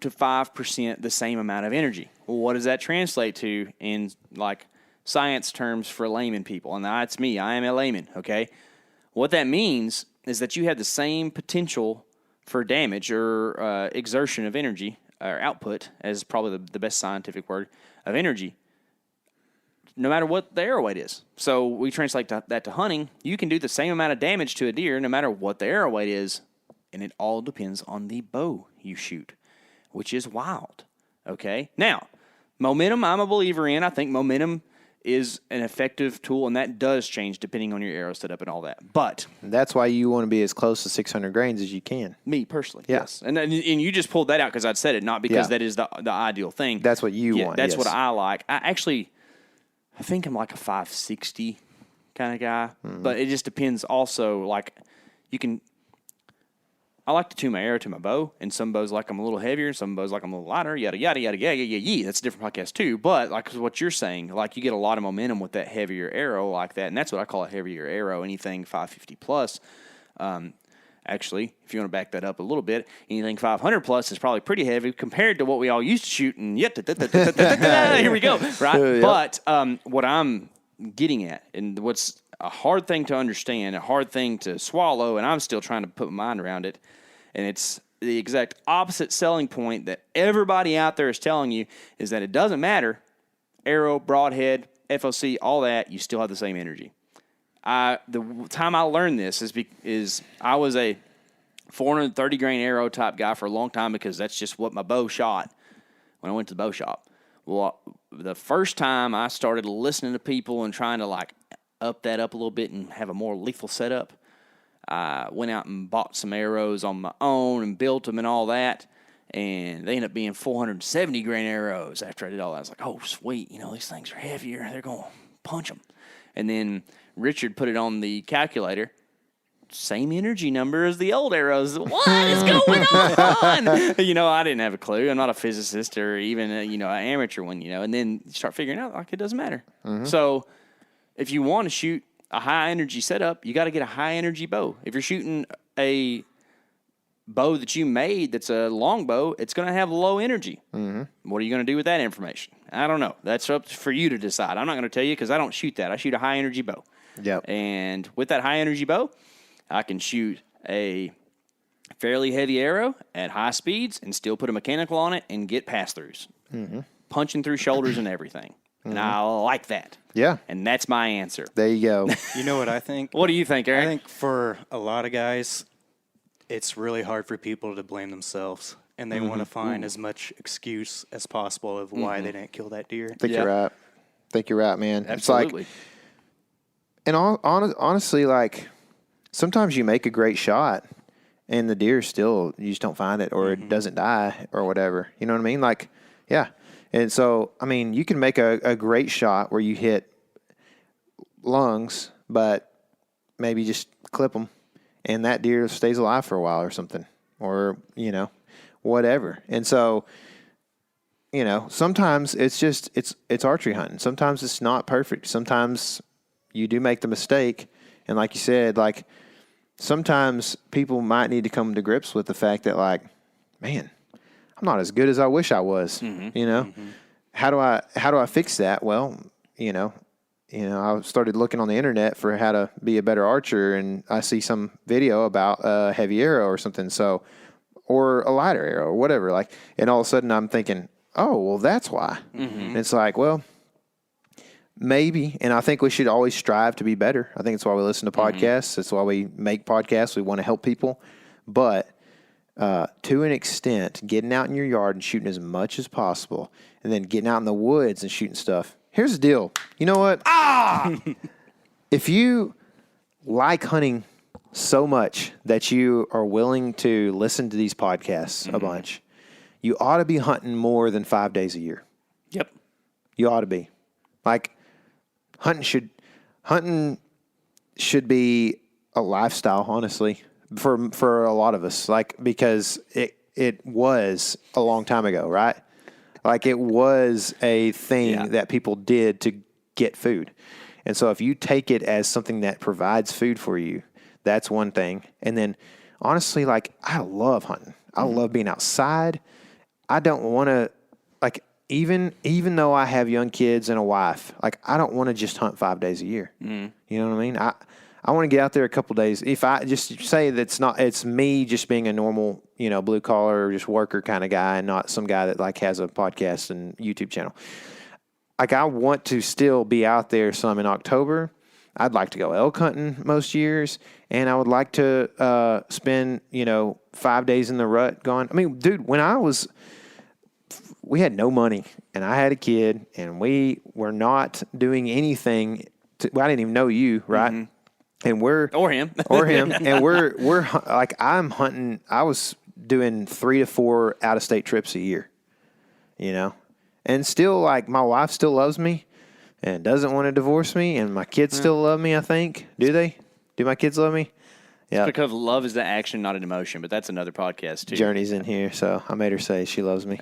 to 5% the same amount of energy. Well, what does that translate to in like science terms for layman people? And that's me. I am a layman, okay? What that means is that you have the same potential for damage or exertion of energy, or output, as probably the best scientific word, of energy, no matter what the arrow weight is. So we translate that to hunting. You can do the same amount of damage to a deer no matter what the arrow weight is, and it all depends on the bow you shoot, which is wild, okay? Now, momentum I'm a believer in. I think momentum is an effective tool, and that does change depending on your arrow setup and all that. But that's why you want to be as close to 600 grains as you can. Me personally, Yeah. yes. And you just pulled that out because I'd said it, not because that is the ideal thing. That's what you want. That's yes. what I like. I think I'm like a 560 kind of guy, but it just depends also. Like, I like to tune my arrow to my bow, and some bows like I'm a little heavier, some bows like I'm a little lighter, yada, yada, yada, yada, yada, yada. That's a different podcast too. But like what you're saying, like you get a lot of momentum with that heavier arrow like that, and that's what I call a heavier arrow, anything 550 plus. Actually, if you want to back that up a little bit, anything 500 plus is probably pretty heavy compared to what we all used to shoot. And here we go, right? Yep. But what I'm getting at, and what's a hard thing to understand, a hard thing to swallow, and I'm still trying to put my mind around it, and it's the exact opposite selling point that everybody out there is telling you, is that it doesn't matter, arrow, broadhead, FOC, all that, you still have the same energy. The time I learned this is I was a 430 grain arrow type guy for a long time because that's just what my bow shot when I went to the bow shop. Well, the first time I started listening to people and trying to like up that up a little bit and have a more lethal setup, I went out and bought some arrows on my own and built them and all that, and they ended up being 470 grain arrows after I did all that. I was like, oh, sweet, these things are heavier. They're going to punch them. And then Richard put it on the calculator, same energy number as the old arrows. What is going on? You know, I didn't have a clue. I'm not a physicist or even, an amateur one, and then you start figuring out, like, it doesn't matter. So if you want to shoot a high-energy setup, you got to get a high-energy bow. If you're shooting a bow that you made that's a long bow, it's going to have low energy. What are you going to do with that information? I don't know. That's up for you to decide. I'm not going to tell you because I don't shoot that. I shoot a high-energy bow. Yep. And with that high-energy bow, I can shoot a fairly heavy arrow at high speeds and still put a mechanical on it and get pass-throughs. Punching through shoulders and everything. And I like that. Yeah. And that's my answer. There you go. You know what I think? What do you think, Eric? I think for a lot of guys, it's really hard for people to blame themselves. And they want to find as much excuse as possible of why they didn't kill that deer. I think you're right. I think you're right, man. Absolutely. It's like, and honestly, like, sometimes you make a great shot and the deer still, you just don't find it or it doesn't die or whatever. You know what I mean? Like, yeah. And so, I mean, you can make a great shot where you hit lungs, but maybe just clip them and that deer stays alive for a while or something or, whatever. And so, sometimes it's just, it's archery hunting. Sometimes it's not perfect. Sometimes you do make the mistake. And like you said, like, sometimes people might need to come to grips with the fact that, like, man, I'm not as good as I wish I was. How do I fix that? Well, I started looking on the internet for how to be a better archer, and I see some video about a heavy arrow or something, or a lighter arrow or whatever. Like, and all of a sudden I'm thinking, oh, well, that's why. And it's like, well, maybe. And I think we should always strive to be better. I think it's why we listen to podcasts. That's why we make podcasts. We want to help people, but to an extent, getting out in your yard and shooting as much as possible, and then getting out in the woods and shooting stuff. Here's the deal. You know what? If you like hunting so much that you are willing to listen to these podcasts a bunch, you ought to be hunting more than 5 days a year. Yep. You ought to be. Like, hunting should be a lifestyle, honestly. For a lot of us, like, because it was a long time ago, right? Like, it was a thing that people did to get food. And so if you take it as something that provides food for you, that's one thing. And then, honestly, like, I love hunting. I love being outside. I don't want to, like, even though I have young kids and a wife, like, I don't want to just hunt 5 days a year. You know what I mean? I want to get out there a couple days. If I just say it's me just being a normal, blue collar, just worker kind of guy, and not some guy that, like, has a podcast and YouTube channel. Like, I want to still be out there some in October. I'd like to go elk hunting most years, and I would like to spend, 5 days in the rut going. I mean, dude, we had no money, and I had a kid, and we were not doing anything. I didn't even know you, right? And or him, and we're like, I'm hunting. I was doing 3 to 4 out of state trips a year, and still, like, my wife still loves me and doesn't want to divorce me, and my kids still love me. I think. Do they? Do my kids love me? Yeah. Because love is the action, not an emotion. But that's another podcast too. Journey's in here, so I made her say she loves me.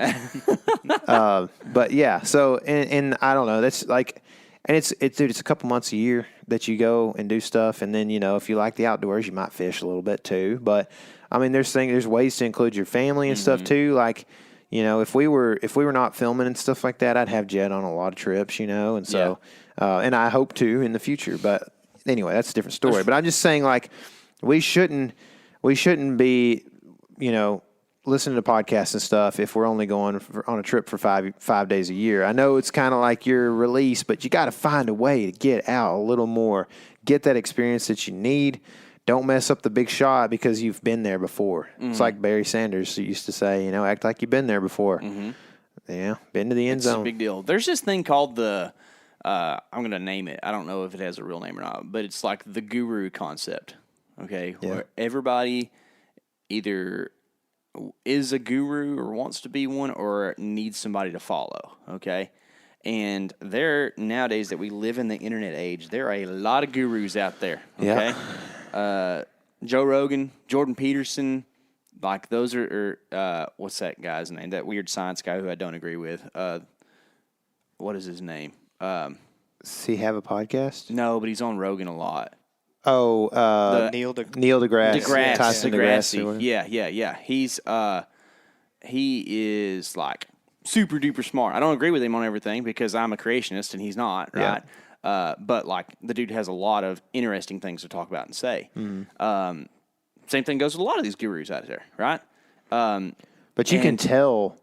But yeah, so and I don't know. That's like. And dude, it's a couple months a year that you go and do stuff. And then, if you like the outdoors, you might fish a little bit too. But I mean, there's ways to include your family and stuff too. Like, if we were not filming and stuff like that, I'd have Jed on a lot of trips, and so, and I hope to in the future. But anyway, that's a different story. But I'm just saying, like, we shouldn't be, listening to podcasts and stuff if we're only going on a trip for 5 days a year. I know it's kind of like your release, but you got to find a way to get out a little more, get that experience that you need. Don't mess up the big shot because you've been there before. It's like Barry Sanders used to say, act like you've been there before. Yeah, been to the end zone. It's a big deal. There's this thing called the, I'm going to name it. I don't know if it has a real name or not, but it's like the guru concept, okay? Yeah. Where everybody either is a guru or wants to be one or needs somebody to follow, okay? And nowadays that we live in the internet age, there are a lot of gurus out there, okay? Joe Rogan, Jordan Peterson, like those are what's that guy's name? That weird science guy who I don't agree with. What is his name? Does he have a podcast? No, but he's on Rogan a lot. Oh, Neil deGrasse. Tyson DeGrasse. Yeah. He is like super duper smart. I don't agree with him on everything because I'm a creationist and he's not, right? But like the dude has a lot of interesting things to talk about and say. Mm-hmm. Same thing goes with a lot of these gurus out there, right? But you can tell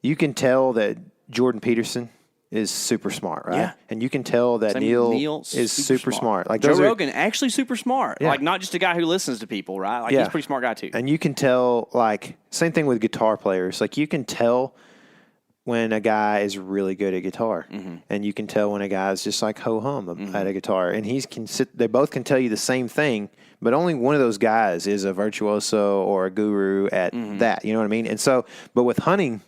that Jordan Peterson is super smart, right? Yeah. And you can tell that Neil is super smart. Like Joe Rogan, actually super smart. Yeah. Like not just a guy who listens to people, right? Like he's a pretty smart guy too. And you can tell, like, same thing with guitar players. Like you can tell when a guy is really good at guitar, and you can tell when a guy is just like ho hum at a guitar. And they both can tell you the same thing, but only one of those guys is a virtuoso or a guru at that. You know what I mean? And so, but with hunting,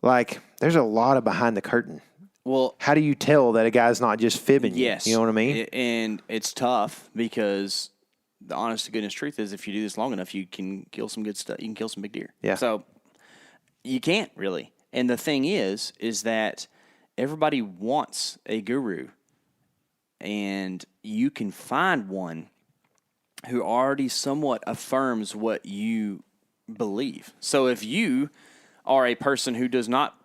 like, there's a lot of behind the curtain. Well, how do you tell that a guy's not just fibbing you? Yes. You know what I mean? And it's tough because the honest to goodness truth is if you do this long enough, you can kill some good stuff. You can kill some big deer. Yeah. So you can't really. And the thing is that everybody wants a guru. And you can find one who already somewhat affirms what you believe. So if you are a person who does not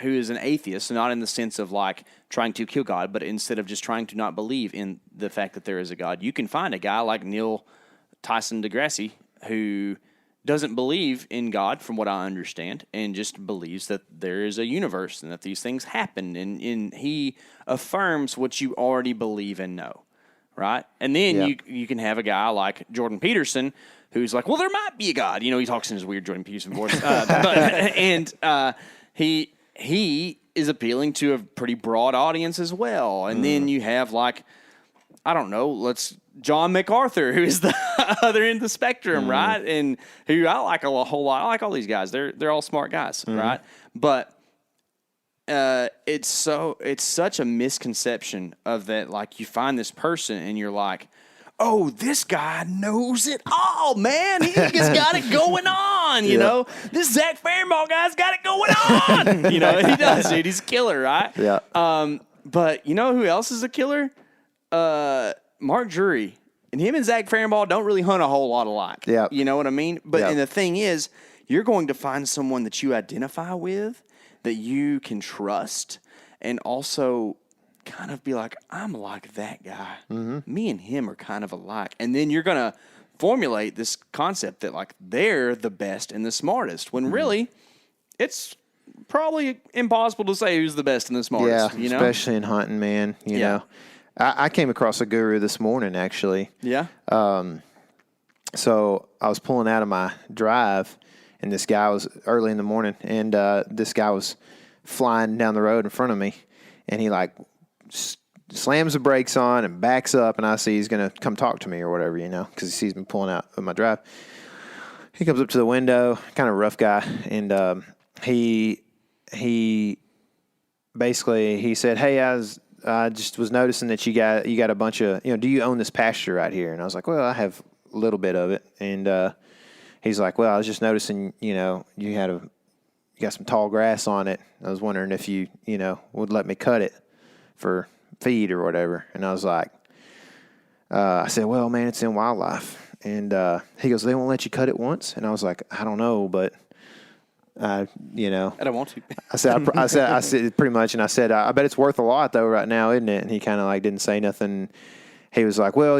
who is an atheist, not in the sense of like trying to kill God, but instead of just trying to not believe in the fact that there is a God, you can find a guy like Neil Tyson DeGrasse who doesn't believe in God, from what I understand, and just believes that there is a universe and that these things happen, and he affirms what you already believe and know, right? And then you can have a guy like Jordan Peterson who's like, well, there might be a God. You know, he talks in his weird Jordan Peterson voice, he is appealing to a pretty broad audience as well. And then you have like, I don't know, John MacArthur, who is the other end of the spectrum, right? And who I like a whole lot. I like all these guys. They're all smart guys, right? But it's such a misconception of that. Like you find this person and you're like, oh, this guy knows it all, man. He's got it going on, you know. This Zach Fairmall guy's got it going on. You know, he does, dude. He's a killer, right? Yeah. But you know who else is a killer? Mark Drury. And him and Zach Fairmall don't really hunt a whole lot alike. Yeah. You know what I mean? But and the thing is, you're going to find someone that you identify with, that you can trust, and also kind of be like, I'm like that guy. Me and him are kind of alike. And then you're going to formulate this concept that like they're the best and the smartest, when really it's probably impossible to say who's the best and the smartest. Yeah, you know? Especially in hunting, man. You know, I came across a guru this morning, actually. Yeah. So I was pulling out of my drive, and this guy was early in the morning, and this guy was flying down the road in front of me, and he like slams the brakes on and backs up, and I see he's going to come talk to me or whatever, you know, because he sees me pulling out of my drive. He comes up to the window, kind of rough guy, and he basically, he said, hey, I just was noticing that you got a bunch of, do you own this pasture right here? And I was like, well, I have a little bit of it. And he's like, well, I was just noticing, you got some tall grass on it. I was wondering if you would let me cut it for feed or whatever. And I was like, I said, well, man, it's in wildlife. And he goes, they won't let you cut it once? And I was like, I don't know, but I don't want to. I said pretty much, and I said, I bet it's worth a lot though right now, isn't it? And he kind of like didn't say nothing. He was like, well,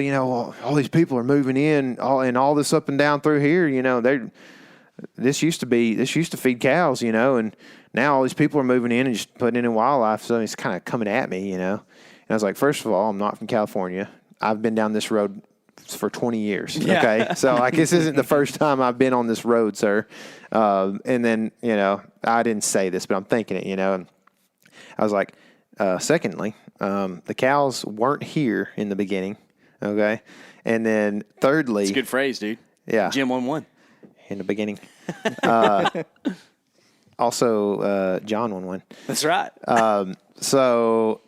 all these people are moving in, all this up and down through here. This used to feed cows, and now all these people are moving in and just putting it in wildlife. So he's kind of coming at me, And I was like, first of all, I'm not from California. I've been down this road for 20 years. Yeah. Okay. So like, this isn't the first time I've been on this road, sir. And then, I didn't say this, but I'm thinking it, and I was like, secondly, the cows weren't here in the beginning. Okay. And then thirdly, it's a good phrase, dude. Yeah. Jim 1-1 in the beginning. Also, John 1-1. That's right. So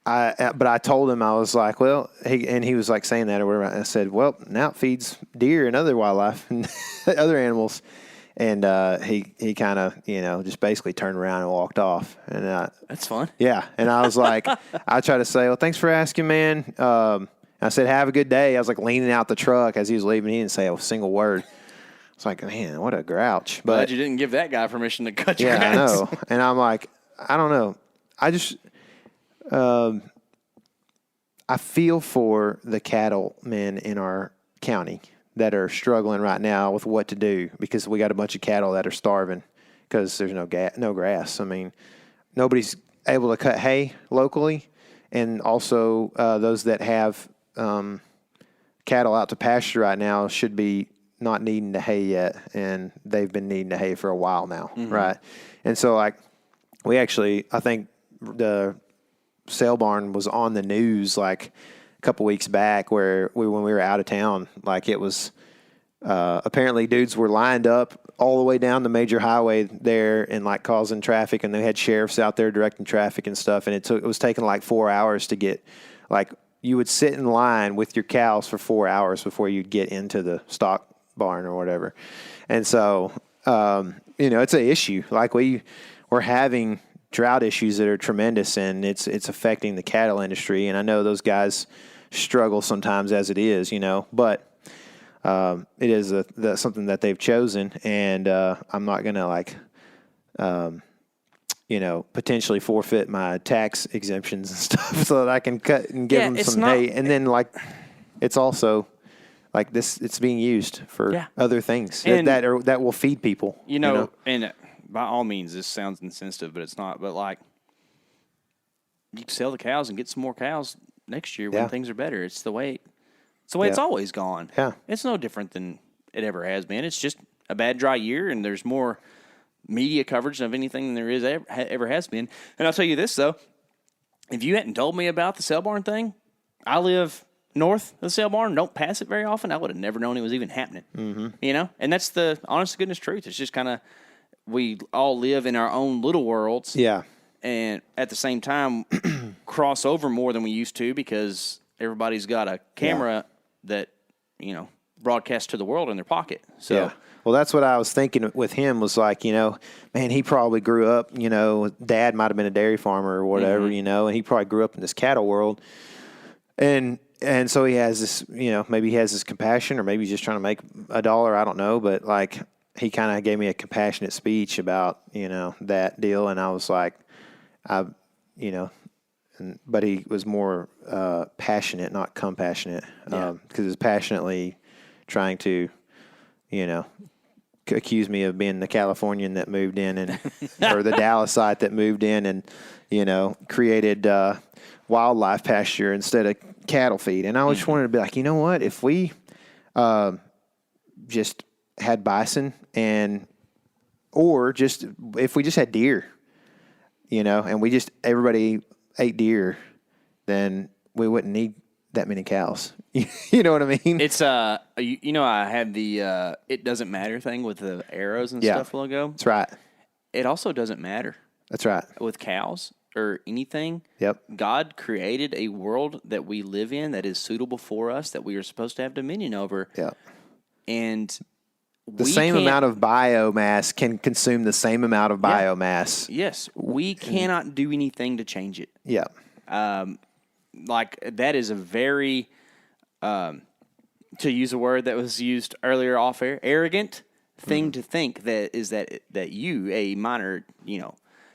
But I told him, I was like, well, he was like saying that or whatever. I said, well, now it feeds deer and other wildlife and other animals. And he kind of, just basically turned around and walked off. And that's fun. Yeah. And I was like, I tried to say, well, thanks for asking, man. I said, have a good day. I was like leaning out the truck as he was leaving. He didn't say a single word. It's like, man, what a grouch. But glad you didn't give that guy permission to cut your grass. I know. And I'm like, I don't know. I just, I feel for the cattlemen in our county that are struggling right now with what to do because we got a bunch of cattle that are starving because there's no grass. I mean, nobody's able to cut hay locally, and also those that have cattle out to pasture right now should be not needing the hay yet, and they've been needing the hay for a while now, right? And so, like, I think the sale barn was on the news like a couple weeks back when we were out of town. Like, it was apparently dudes were lined up all the way down the major highway there and like causing traffic, and they had sheriffs out there directing traffic and stuff. And it was taking like 4 hours to get, like, you would sit in line with your cows for 4 hours before you'd get into the stock barn or whatever. And so, it's an issue. Like, we're having drought issues that are tremendous, and it's affecting the cattle industry. And I know those guys struggle sometimes as it is, but it is something that they've chosen, and I'm not going to potentially forfeit my tax exemptions and stuff so that I can cut and give them some hay. And then it's also like this, it's being used for other things that will feed people. And by all means, this sounds insensitive, but it's not. But like, you can sell the cows and get some more cows next year when things are better. It's the way it's always gone. Yeah. It's no different than it ever has been. It's just a bad dry year, and there's more media coverage of anything than there is ever has been. And I'll tell you this, though. If you hadn't told me about the sale barn thing, I live north of the sale barn, don't pass it very often. I would have never known it was even happening. Mm-hmm. And that's the honest to goodness truth. It's just kind of, we all live in our own little worlds. Yeah. And at the same time, cross over more than we used to because everybody's got a camera that, broadcasts to the world in their pocket. So, yeah. Well, that's what I was thinking with him was like, man, he probably grew up, dad might have been a dairy farmer or whatever, and he probably grew up in this cattle world. And so he has this, maybe he has this compassion, or maybe he's just trying to make a dollar. I don't know. But like, he kind of gave me a compassionate speech about, that deal. And I was like, but he was more passionate, not compassionate, because he's passionately trying to, accuse me of being the Californian that moved in and or the Dallasite that moved in and, created wildlife pasture instead of cattle feed. And I just wanted to be like, you know what, if we just had bison or if we just had deer, and everybody ate deer, then we wouldn't need that many cows. You know what I mean? It's I had the it doesn't matter thing with the arrows and stuff logo. That's right. It also doesn't matter. That's right. With cows or anything. Yep. God created a world that we live in that is suitable for us, that we are supposed to have dominion over. Yep. And the same amount of biomass can consume the same amount of biomass. Yes. We cannot do anything to change it. Yeah. Like, that is a very, to use a word that was used earlier off air, arrogant thing to think that you, a minor,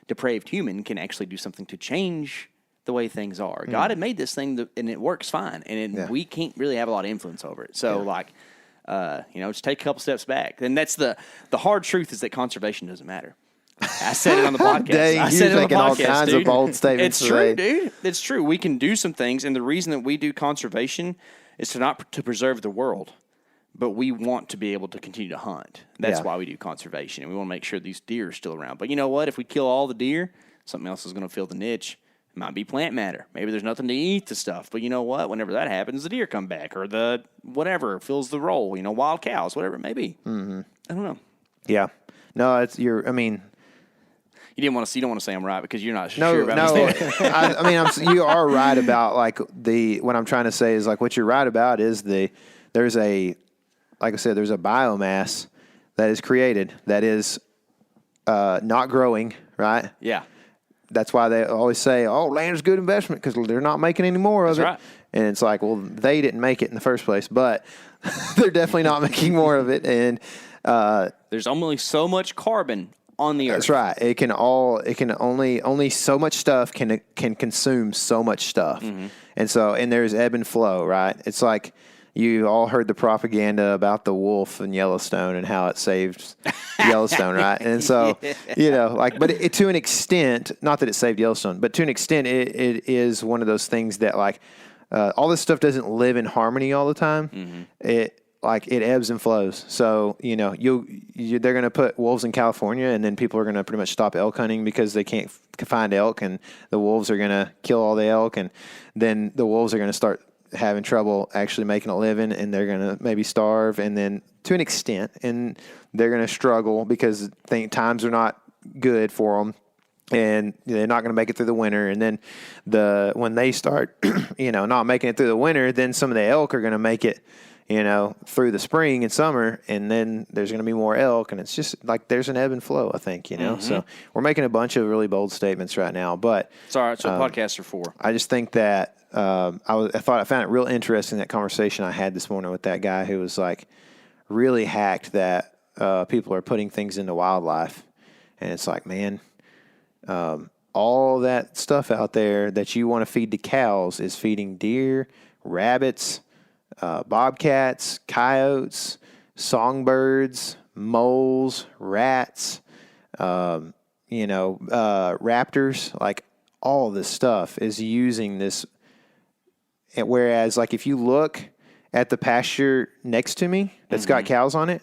depraved human, can actually do something to change the way things are. God had made this thing and it works fine, and we can't really have a lot of influence over it. So, just take a couple steps back. And that's the hard truth is that conservation doesn't matter. I said it on the podcast. Dang, I said it on the all podcast, kinds dude. of bold statements. It's true, dude. It's true. We can do some things, and the reason that we do conservation is to preserve the world, but we want to be able to continue to hunt. That's why we do conservation, and we want to make sure these deer are still around. But you know what? If we kill all the deer, something else is going to fill the niche. It might be plant matter. Maybe there's nothing to eat the stuff. But you know what? Whenever that happens, the deer come back, or the whatever fills the role. Wild cows, whatever it may be. Mm-hmm. I don't know. Yeah. No, You don't want to say I'm right because you're not No, sure about no. this. I mean, you are right about like what I'm trying to say is like what you're right about is there's a biomass that is created that is not growing, right? Yeah. That's why they always say, "Oh, land is good investment," because they're not making any more of it. Right. And it's like, well, they didn't make it in the first place, but they're definitely not making more of it. And there's only so much carbon on the earth. That's right. It can only so much stuff can consume so much stuff. Mm-hmm. And there's ebb and flow, right? It's like you all heard the propaganda about the wolf in Yellowstone and how it saved Yellowstone, right? And so, but to an extent, not that it saved Yellowstone, but to an extent, it is one of those things that like all this stuff doesn't live in harmony all the time. Mm-hmm. It ebbs and flows. So, they're going to put wolves in California, and then people are going to pretty much stop elk hunting because they can't find elk, and the wolves are going to kill all the elk, and then the wolves are going to start having trouble actually making a living, and they're going to maybe starve, and then to an extent, and they're going to struggle because times are not good for them, and they're not going to make it through the winter. And then when they start, not making it through the winter, then some of the elk are going to make it, through the spring and summer, and then there's going to be more elk, and it's just like there's an ebb and flow, I think, Mm-hmm. So we're making a bunch of really bold statements right now, but it's all right. That's what podcasts are for. I just think that I found it real interesting, that conversation I had this morning with that guy who was like really hacked that people are putting things into wildlife, and it's like, man, all that stuff out there that you want to feed to cows is feeding deer, rabbits, bobcats, coyotes, songbirds, moles, rats, raptors. Like all this stuff is using this. Whereas, like if you look at the pasture next to me that's got cows on it,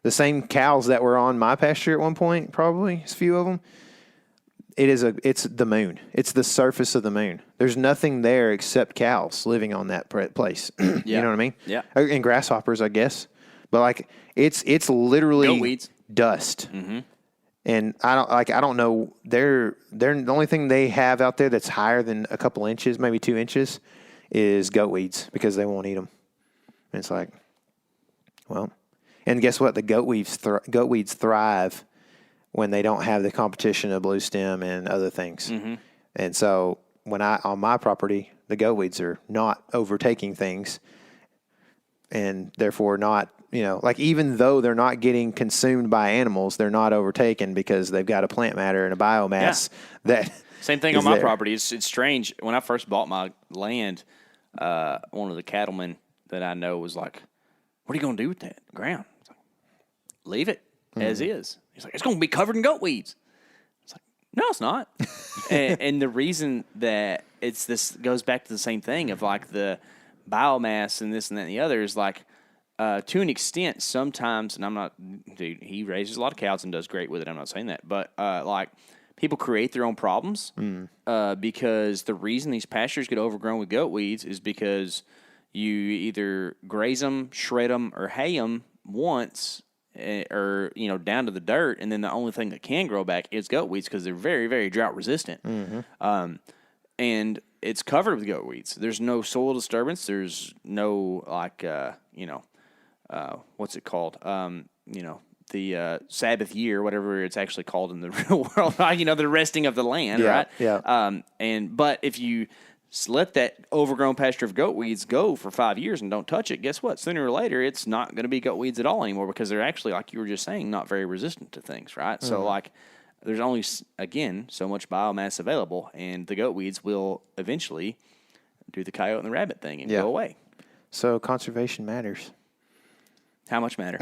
the same cows that were on my pasture at one point, probably a few of them. It's the moon. It's the surface of the moon. There's nothing there except cows living on that place. You know what I mean? Yeah. And grasshoppers, I guess. But like it's literally Goat weeds. Dust. Mm-hmm. And I don't know. They're the only thing they have out there that's higher than a couple inches, maybe 2 inches, is goat weeds because they won't eat them. And it's like, well, and guess what? The goat weeds thrive when they don't have the competition of blue stem and other things. Mm-hmm. And so on my property, the goat weeds are not overtaking things, and therefore not, even though they're not getting consumed by animals, they're not overtaken because they've got a plant matter and a biomass that same thing on my property. It's strange. When I first bought my land, one of the cattlemen that I know was like, "What are you going to do with that ground?" I was like, "Leave it as is." He's like, "It's going to be covered in goat weeds." It's like, "No, it's not." and the reason that this goes back to the same thing of like the biomass and this and that and the other is like, to an extent, sometimes, and I'm not, dude, he raises a lot of cows and does great with it. I'm not saying that, but like people create their own problems because the reason these pastures get overgrown with goat weeds is because you either graze them, shred them, or hay them once. Or down to the dirt, and then the only thing that can grow back is goat weeds because they're very, very drought resistant. Mm-hmm. And it's covered with goat weeds. There's no soil disturbance. There's no what's it called? The Sabbath year, whatever it's actually called in the real world. The resting of the land, right? Yeah. But if you let that overgrown pasture of goat weeds go for 5 years and don't touch it, guess what? Sooner or later, it's not going to be goat weeds at all anymore because they're actually, like you were just saying, not very resistant to things, right? Mm-hmm. So, like, there's only, again, so much biomass available, and the goat weeds will eventually do the coyote and the rabbit thing and go away. So, conservation matters. How much matter?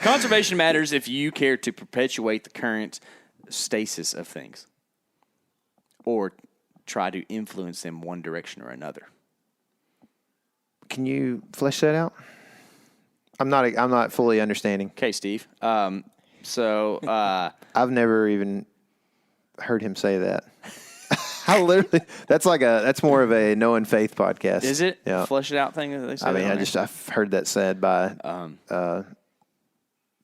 Conservation matters if you care to perpetuate the current stasis of things or try to influence them one direction or another. Can you flesh that out? I'm not fully understanding. Okay, Steve. I've never even heard him say that. That's more of a No in Faith podcast. Is it? Yeah. Flesh it out thing that they say? I've heard that said by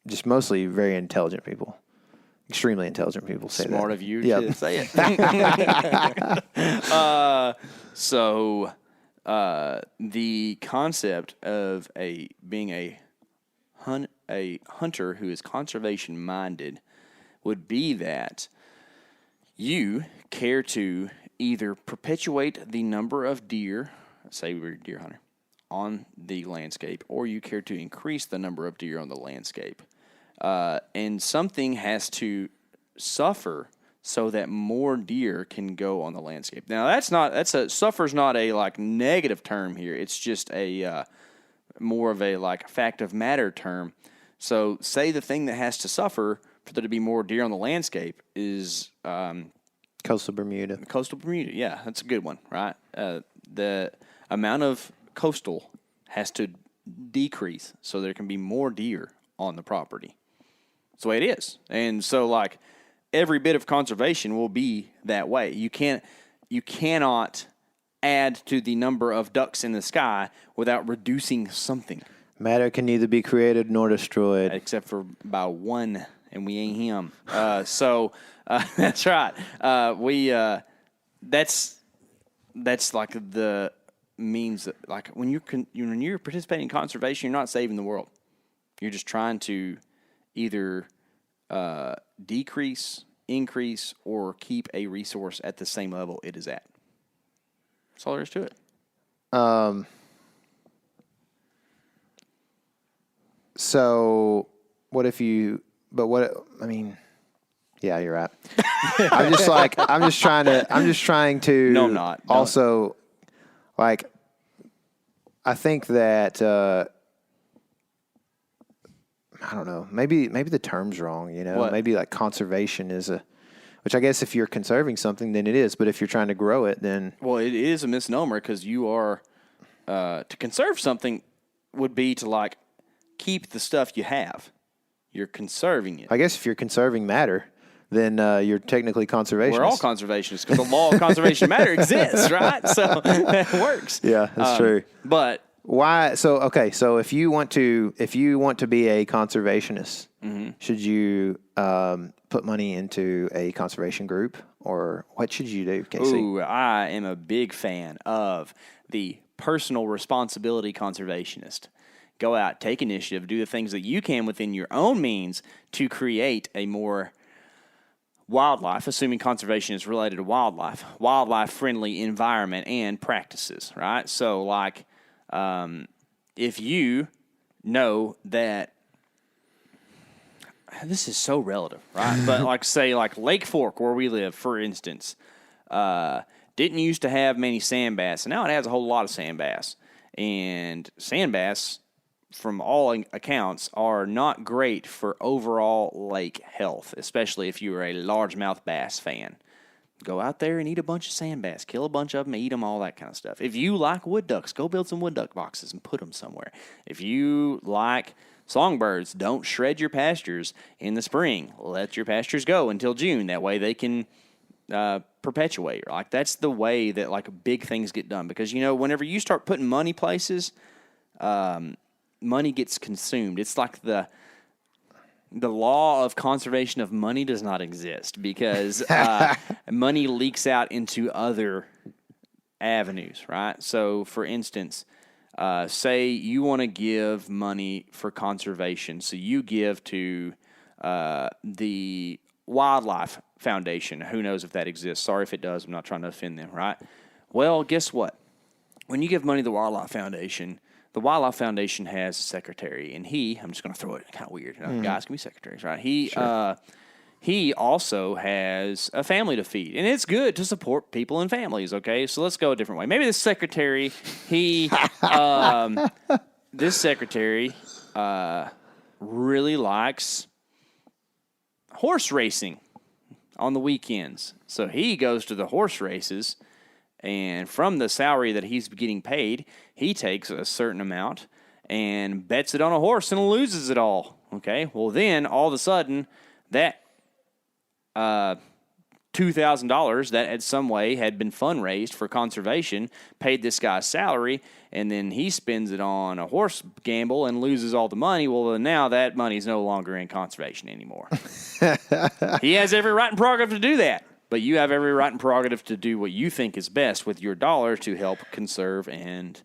just mostly very intelligent people. Extremely intelligent people say Smart that. of you Yep. to say it. So the concept of being a hunter who is conservation minded would be that you care to either perpetuate the number of deer, say we're a deer hunter, on the landscape, or you care to increase the number of deer on the landscape. And something has to suffer so that more deer can go on the landscape. Now suffer's not a like negative term here. It's just a more of a like fact of matter term. So say the thing that has to suffer for there to be more deer on the landscape is Coastal Bermuda. Coastal Bermuda. Yeah, that's a good one, right? The amount of coastal has to decrease so there can be more deer on the property. That's the way it is. And so like every bit of conservation will be that way. You cannot add to the number of ducks in the sky without reducing something. Matter can neither be created nor destroyed. Except for by one, and we ain't him. So that's right. That's like the means that, like when you're participating in conservation, you're not saving the world. You're just trying to either decrease, increase, or keep a resource at the same level it is at. That's all there is to it. So what if you? But what I mean. Yeah, you're right. I'm just trying to. No, I'm not. No. Also, like, I think that I don't know. Maybe the term's wrong. You know, What? Maybe like conservation is which I guess if you're conserving something, then it is. But if you're trying to grow it, then it is a misnomer because you are to conserve something would be to like keep the stuff you have. You're conserving it. I guess if you're conserving matter, then you're technically conservationists. We're all conservationists because the law of conservation matter exists, right? So that works. Yeah, that's true. But why? So okay. So if you want to be a conservationist, should you put money into a conservation group, or what should you do, K.C.? Ooh, I am a big fan of the personal responsibility conservationist. Go out, take initiative, do the things that you can within your own means to create a more wildlife, assuming conservation is related to wildlife-friendly environment and practices, right? So, like, if you know that, this is so relative, right? But, like, say, like Lake Fork, where we live, for instance, didn't used to have many sand bass, and now it has a whole lot of sand bass. And sand bass, from all accounts, are not great for overall lake health, especially if you're a largemouth bass fan. Go out there and eat a bunch of sand bass. Kill a bunch of them, eat them, all that kind of stuff. If you like wood ducks, go build some wood duck boxes and put them somewhere. If you like songbirds, don't shred your pastures in the spring. Let your pastures go until June. That way they can perpetuate. Like, that's the way that, like, big things get done. Because, you know, whenever you start putting money places, money gets consumed. It's like the law of conservation of money does not exist because money leaks out into other avenues, right? So, for instance, say you want to give money for conservation. So you give to the Wildlife Foundation. Who knows if that exists? Sorry if it does. I'm not trying to offend them, right? Well, guess what? When you give money to the Wildlife Foundation has a secretary, and I'm just going to throw it kind of weird. You know, guys can be secretaries, right? He also has a family to feed, and it's good to support people and families, okay? So let's go a different way. Maybe this secretary, really likes horse racing on the weekends. So he goes to the horse races, and from the salary that he's getting paid, he takes a certain amount and bets it on a horse and loses it all. Okay, well then all of a sudden that $2,000 that in some way had been fundraised for conservation, paid this guy's salary, and then he spends it on a horse gamble and loses all the money. Well, then now that money is no longer in conservation anymore. He has every right and prerogative to do that, but you have every right and prerogative to do what you think is best with your dollar to help conserve and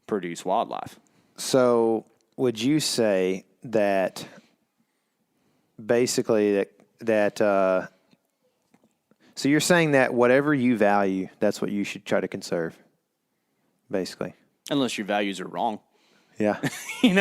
produce wildlife. So would you say that basically so you're saying that whatever you value, that's what you should try to conserve, basically? Unless your values are wrong. Yeah. And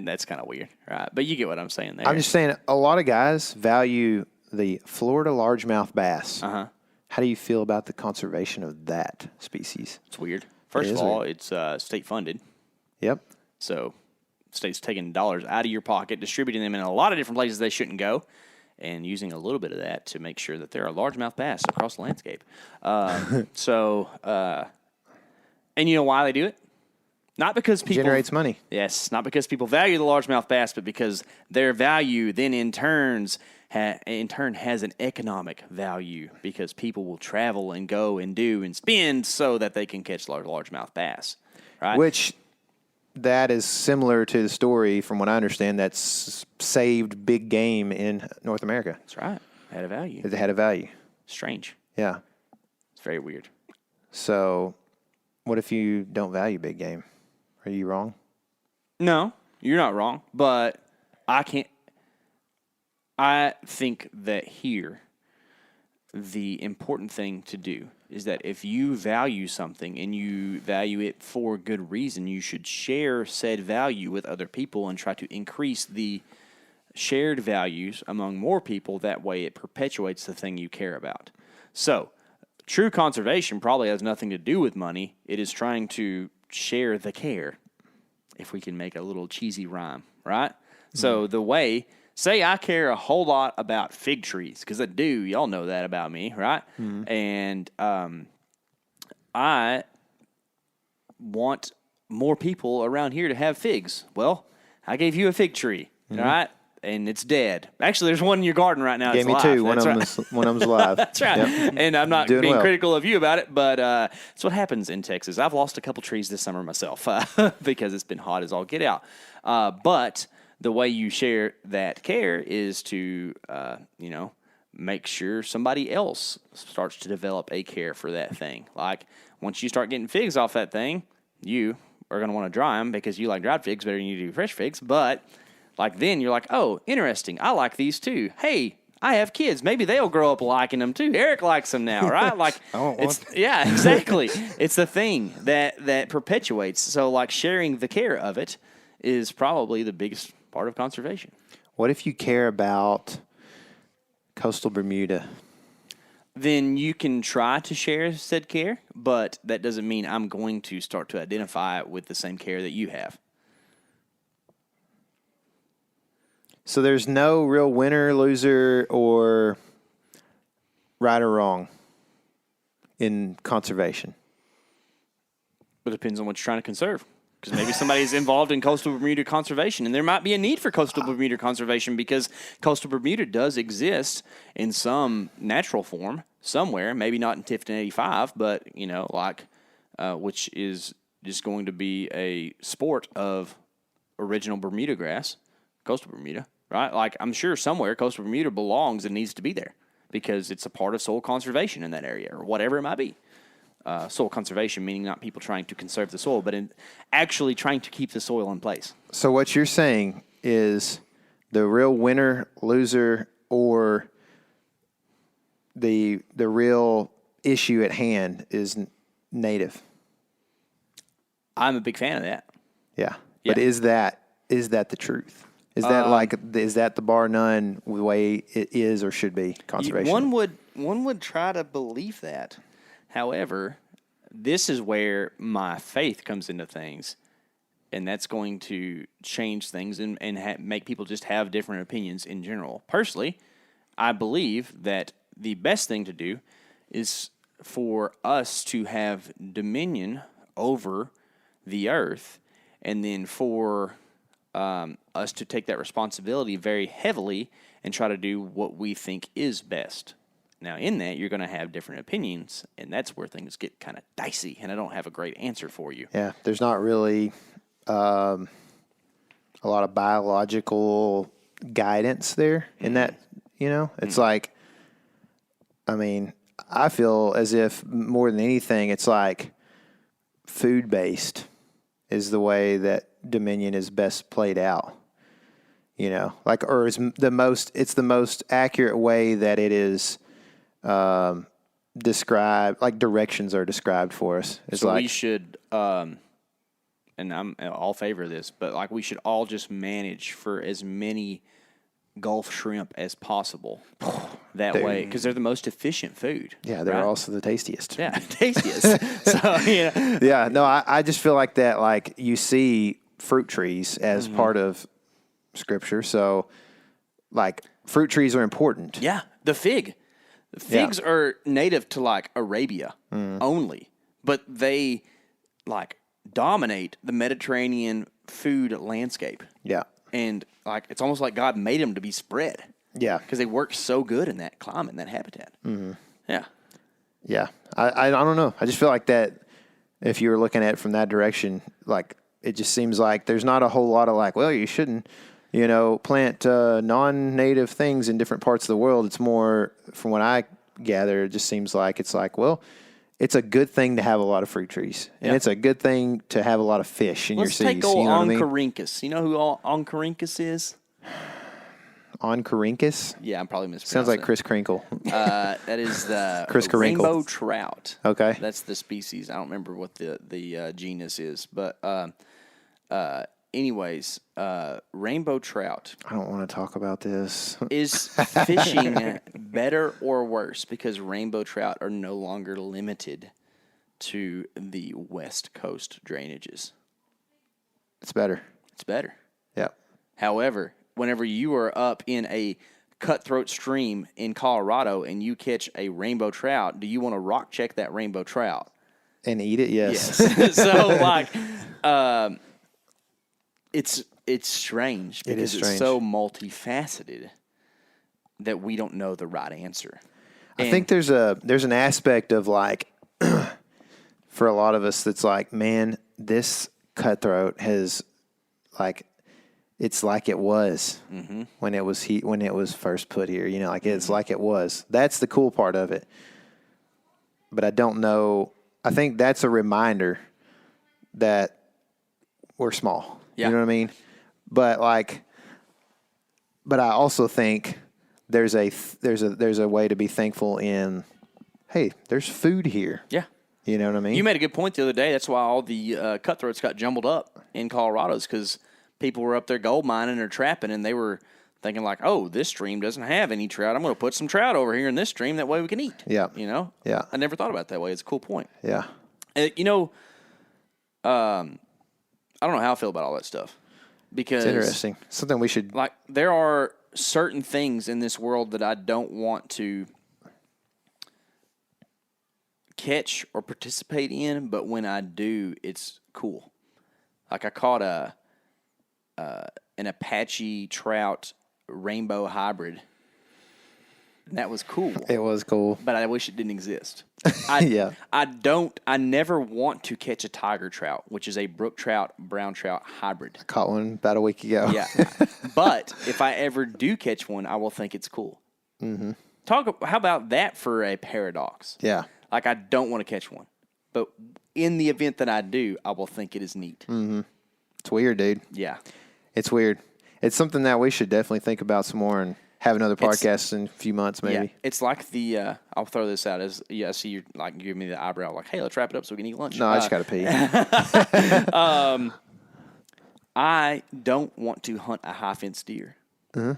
that's kind of weird, right? But you get what I'm saying there. I'm just saying a lot of guys value the Florida largemouth bass. Uh-huh. How do you feel about the conservation of that species? It's weird. First of all, it's state funded. Yep. So state's taking dollars out of your pocket, distributing them in a lot of different places they shouldn't go, and using a little bit of that to make sure that there are largemouth bass across the landscape. And you know why they do it? Not because people... Generates money. Yes, not because people value the largemouth bass, but because their value then in turn has an economic value because people will travel and go and do and spend so that they can catch largemouth bass, right? Which that is similar to the story, from what I understand, that's saved big game in North America. That's right. It had a value. It had a value. Strange. Yeah. It's very weird. So what if you don't value big game? Are you wrong? No, you're not wrong, but I think that here, the important thing to do is that if you value something and you value it for good reason, you should share said value with other people and try to increase the shared values among more people. That way it perpetuates the thing you care about. So true conservation probably has nothing to do with money. It is trying to share the care, if we can make a little cheesy rhyme, right? Mm-hmm. So the way, say I care a whole lot about fig trees, because I do. Y'all know that about me, right? Mm-hmm. And I want more people around here to have figs. Well, I gave you a fig tree, mm-hmm. right? And it's dead. Actually, there's one in your garden right now. Gave me two. One of them's alive. That's right. Yep. And I'm not being critical of you about it, but it's what happens in Texas. I've lost a couple trees this summer myself because it's been hot as all get out. But the way you share that care is to, make sure somebody else starts to develop a care for that thing. Like once you start getting figs off that thing, you are going to want to dry them because you like dried figs better than you do fresh figs. But like then you're like, oh, interesting. I like these too. Hey, I have kids. Maybe they'll grow up liking them too. Eric likes them now, right? Like, yeah, exactly. It's the thing that perpetuates. So like sharing the care of it is probably the biggest part of conservation. What if you care about coastal Bermuda? Then you can try to share said care, but that doesn't mean I'm going to start to identify with the same care that you have. So there's no real winner, loser, or right or wrong in conservation. But it depends on what you're trying to conserve. Because maybe somebody's involved in coastal Bermuda conservation, and there might be a need for coastal Bermuda conservation because coastal Bermuda does exist in some natural form somewhere, maybe not in Tifton 85, but, which is just going to be a sport of original Bermuda grass, coastal Bermuda, right? Like, I'm sure somewhere coastal Bermuda belongs and needs to be there because it's a part of soil conservation in that area or whatever it might be. Soil conservation, meaning not people trying to conserve the soil, but in actually trying to keep the soil in place. So what you're saying is the real winner, loser, or the real issue at hand is native. I'm a big fan of that. Yeah. But is that the truth? Is that the bar none the way it is or should be conservation? One would try to believe that. However, this is where my faith comes into things, and that's going to change things and make people just have different opinions in general. Personally, I believe that the best thing to do is for us to have dominion over the earth, and then for us to take that responsibility very heavily and try to do what we think is best. Now, in that, you're going to have different opinions, and that's where things get kind of dicey, and I don't have a great answer for you. Yeah, there's not really a lot of biological guidance there in that, It's like, I mean, I feel as if more than anything, it's like food-based is the way that Dominion is best played out. Or is it's the most accurate way that it is described, like directions are described for us. It's so like, we should, and I'm all favor of this, but like we should all just manage for as many Gulf shrimp as possible. That way, because they're the most efficient food. Yeah, they're also the tastiest. Yeah, tastiest. So, yeah. Yeah, no, I just feel like that, like, you see fruit trees as part of Scripture. So, like, fruit trees are important. Yeah, the fig. The figs are native to, like, Arabia only, but they, like, dominate the Mediterranean food landscape. Yeah. And, like, it's almost like God made them to be spread. Yeah. Because they work so good in that climate, in that habitat. Mm-hmm. Yeah. Yeah. I don't know. I just feel like that if you were looking at it from that direction, like, it just seems like there's not a whole lot of, like, well, you shouldn't, plant non-native things in different parts of the world. It's more, from what I gather, it just seems like it's like, well, it's a good thing to have a lot of fruit trees. And it's a good thing to have a lot of fish in your seas. Let's take old Oncorhynchus. You know who Oncorhynchus is? Oncorhynchus? Yeah, I'm probably mispronouncing Sounds like Chris Crinkle. That is the Chris rainbow trout. Okay. That's the species. I don't remember what the genus is. But anyways, rainbow trout. I don't want to talk about this. Is fishing better or worse because rainbow trout are no longer limited to the West Coast drainages? It's better. It's better. Yeah. However, whenever you are up in a cutthroat stream in Colorado and you catch a rainbow trout, do you want to rock check that rainbow trout? And eat it? Yes. Yes. So, like, it's strange because it's so multifaceted that we don't know the right answer. I think there's an aspect of, like, for a lot of us that's like, man, this cutthroat has, like, it's like it was when it was first put here. Like, it's like it was. That's the cool part of it. But I don't know. I think that's a reminder that we're small. Yeah. You know what I mean? But I also think there's a way to be thankful in, hey, there's food here. Yeah. You know what I mean? You made a good point the other day. That's why all the cutthroats got jumbled up in Colorado, is because people were up there gold mining or trapping, and they were thinking like, oh, this stream doesn't have any trout. I'm going to put some trout over here in this stream. That way we can eat. Yeah. Yeah. I never thought about it that way. It's a cool point. Yeah. I don't know how I feel about all that stuff, because it's interesting. Something we should, like, there are certain things in this world that I don't want to catch or participate in, but when I do, it's cool. Like, I caught an Apache trout rainbow hybrid, and that was cool. It was cool, but I wish it didn't exist. Yeah. I never want to catch a tiger trout, which is a brook trout, brown trout hybrid. I caught one about a week ago. Yeah. But if I ever do catch one, I will think it's cool. Mm-hmm. How about that for a paradox? Yeah. Like, I don't want to catch one, but in the event that I do, I will think it is neat. Mm-hmm. It's weird, dude. Yeah. It's weird. It's something that we should definitely think about some more and have another podcast in a few months, maybe. Yeah. It's like the, I'll throw this out as, I see you, like, give me the eyebrow, like, hey, let's wrap it up so we can eat lunch. No, I just got to pee. I don't want to hunt a high-fence deer. Uh-huh.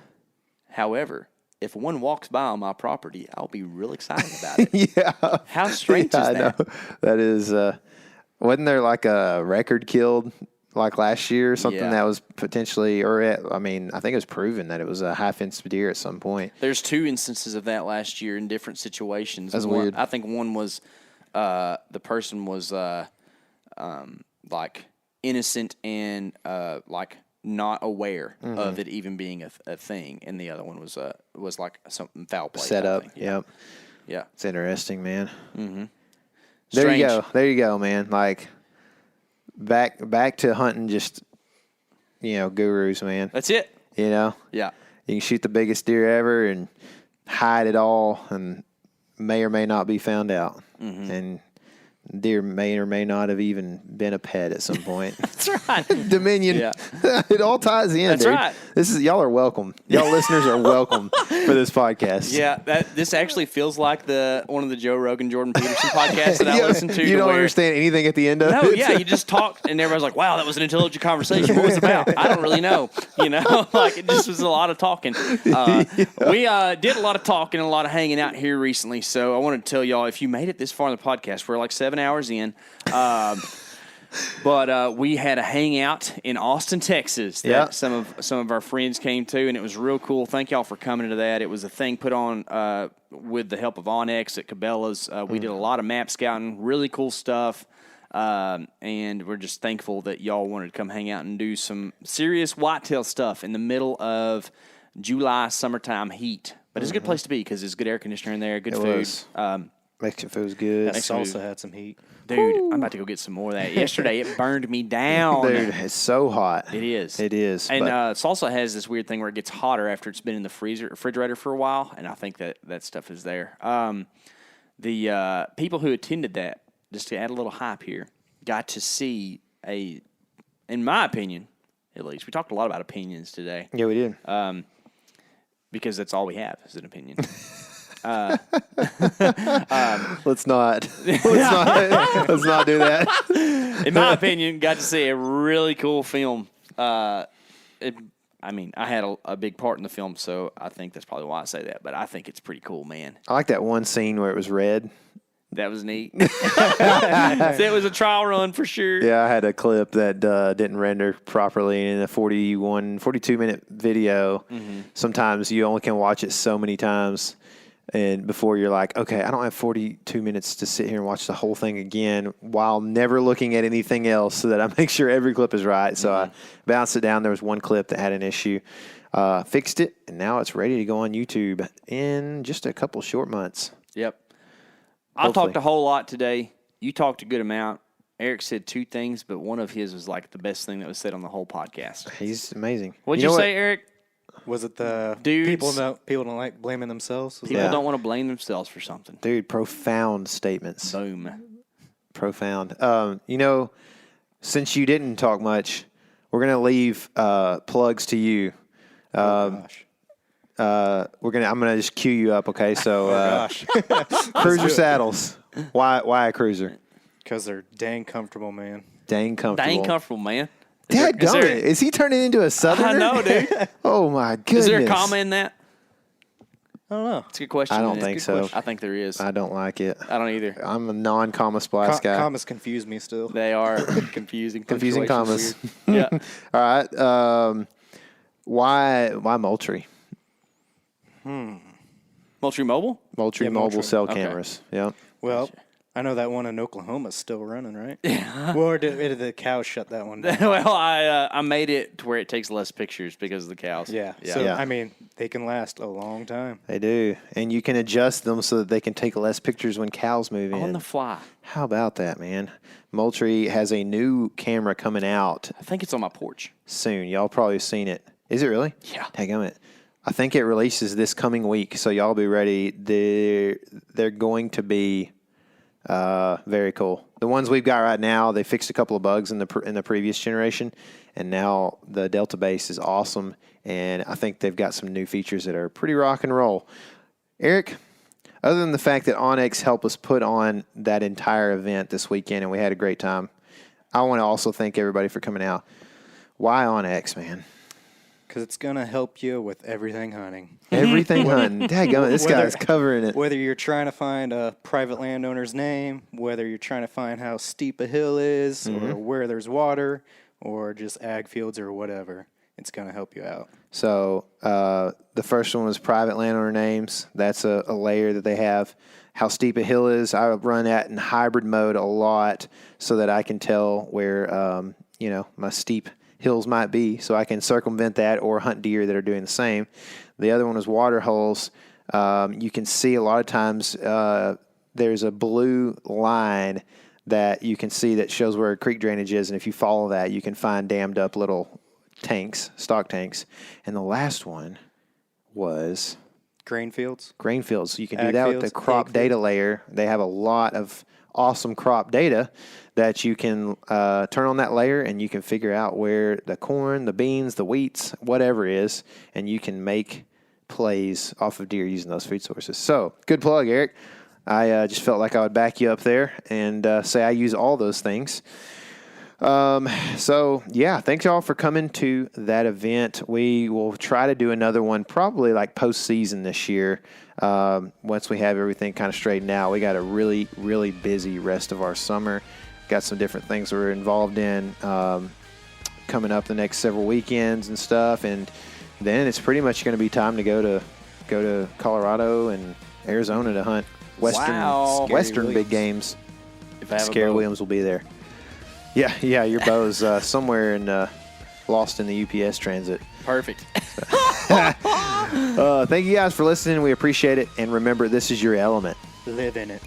However, if one walks by on my property, I'll be real excited about it. Yeah. How strange is that? I know. That is, wasn't there like a record killed like last year or something that was potentially, I think it was proven that it was a high-fence deer at some point. There's 2 instances of that last year in different situations. That's weird. I think one was the person was like innocent and like not aware of it even being a thing, and the other one was like something foul play Set up. Yeah. Yep. It's interesting, man. Mm-hmm. There you go. There you go, man. Like back to hunting, just gurus, man. That's it. Yeah. Yeah. You can shoot the biggest deer ever and hide it all, and may or may not be found out. Mm-hmm. And deer may or may not have even been a pet at some point. That's right. Dominion. Yeah. It all ties in. That's dude. right. Y'all are welcome. Y'all listeners are welcome for this podcast. Yeah, this actually feels like one of the Joe Rogan, Jordan Peterson podcasts that I listen to. You don't understand anything at the end of it. No, yeah, you just talk, and everybody's like, "Wow, that was an intelligent conversation. What was it about?" I don't really know. Like it just was a lot of talking. We did a lot of talking and a lot of hanging out here recently. So I wanted to tell y'all, if you made it this far in the podcast, we're like 7 hours in. But we had a hangout in Austin, Texas that some of our friends came to, and it was real cool. Thank y'all for coming to that. It was a thing put on with the help of Onyx at Cabela's. We did a lot of map scouting, really cool stuff, and we're just thankful that y'all wanted to come hang out and do some serious whitetail stuff in the middle of July summertime heat. But it's a good place to be because there's good air conditioner in there, good food. Mexican food's good. Salsa had some heat. Dude, I'm about to go get some more of that. Yesterday, it burned me down. Dude, it's so hot. It is. It is. And salsa has this weird thing where it gets hotter after it's been in the refrigerator for a while, and I think that stuff is there. The people who attended that, just to add a little hype here, got to see in my opinion, at least, we talked a lot about opinions today. Yeah, we did. Because that's all we have is an opinion. Let's not do that. In my opinion, got to see a really cool film. I had a big part in the film, so I think that's probably why I say that. But I think it's pretty cool, man. I like that one scene where it was red. That was neat. It was a trial run for sure. Yeah, I had a clip that didn't render properly in a 42-minute video. Mm-hmm. Sometimes you only can watch it so many times. And before you're like, okay, I don't have 42 minutes to sit here and watch the whole thing again while never looking at anything else so that I make sure every clip is right. So I bounced it down. There was one clip that had an issue. Fixed it, and now it's ready to go on YouTube in just a couple short months. Yep. I talked a whole lot today. You talked a good amount. Eric said two things, but one of his was like the best thing that was said on the whole podcast. He's amazing. What'd you say, Eric? Was it the dudes? People don't like blaming themselves? People don't want to blame themselves for something. Dude, profound statements. Boom. Profound. Since you didn't talk much, we're gonna leave plugs to you. Gosh. I'm gonna just cue you up, okay? So, Cruiser saddles. Why a Cruiser? Because they're dang comfortable, man. Dang comfortable, man. Dadgummit, is he turning into a Southerner? I know, dude. Oh my goodness. Is there a comma in that? I don't know. It's a good question. I don't think so. I think there is. I don't like it. I don't either. I'm a non-comma splice guy. Commas confuse me still. They are confusing. Confusing commas. Yeah. All right. Why Moultrie? Moultrie Mobile? Moultrie mobile cell cameras. Yeah. Well, I know that one in Oklahoma's still running, right? Yeah. Well, or did the cows shut that one down? Well, I made it to where it takes less pictures because of the cows. Yeah. So, I mean, they can last a long time. They do. And you can adjust them so that they can take less pictures when cows move in. On the fly. How about that, man? Moultrie has a new camera coming out. I think it's on my porch. Soon. Y'all probably have seen it. Is it really? Yeah. Dadgummit. I think it releases this coming week, so y'all be ready. They're going to be very cool. The ones we've got right now, they fixed a couple of bugs in the previous generation, and now the Delta base is awesome, and I think they've got some new features that are pretty rock and roll. Eric, other than the fact that Onyx helped us put on that entire event this weekend and we had a great time, I want to also thank everybody for coming out. Why Onyx, man? Because it's going to help you with everything hunting. Everything hunting. Dadgummit, this guy's covering it. Whether you're trying to find a private landowner's name, whether you're trying to find how steep a hill is, or where there's water, or just ag fields or whatever, it's going to help you out. So the first one was private landowner names. That's a layer that they have. How steep a hill is. I run that in hybrid mode a lot so that I can tell where my steep hills might be, so I can circumvent that or hunt deer that are doing the same. The other one is water holes. You can see a lot of times there's a blue line that you can see that shows where creek drainage is, and if you follow that, you can find dammed up little tanks, stock tanks. And the last one was Grain fields. grain fields. You can do Ag that fields, with the crop ag data fields. layer. They have a lot of awesome crop data that you can turn on that layer, and you can figure out where the corn, the beans, the wheats, whatever is, and you can make plays off of deer using those food sources. So good plug, Eric. I just felt like I would back you up there and say I use all those things. So yeah, thanks y'all for coming to that event. We will try to do another one probably like postseason this year. Once we have everything kind of straightened out. We got a really, really busy rest of our summer. Got some different things we're involved in coming up the next several weekends and stuff. And then it's pretty much going to be time to go to Colorado and Arizona to hunt Wow. Western Scary big games. If I have a Scary bow. Williams will be there. Yeah, your bow's somewhere in lost in the UPS transit. Perfect. Thank you guys for listening. We appreciate it. And remember, this is your element. Live in it.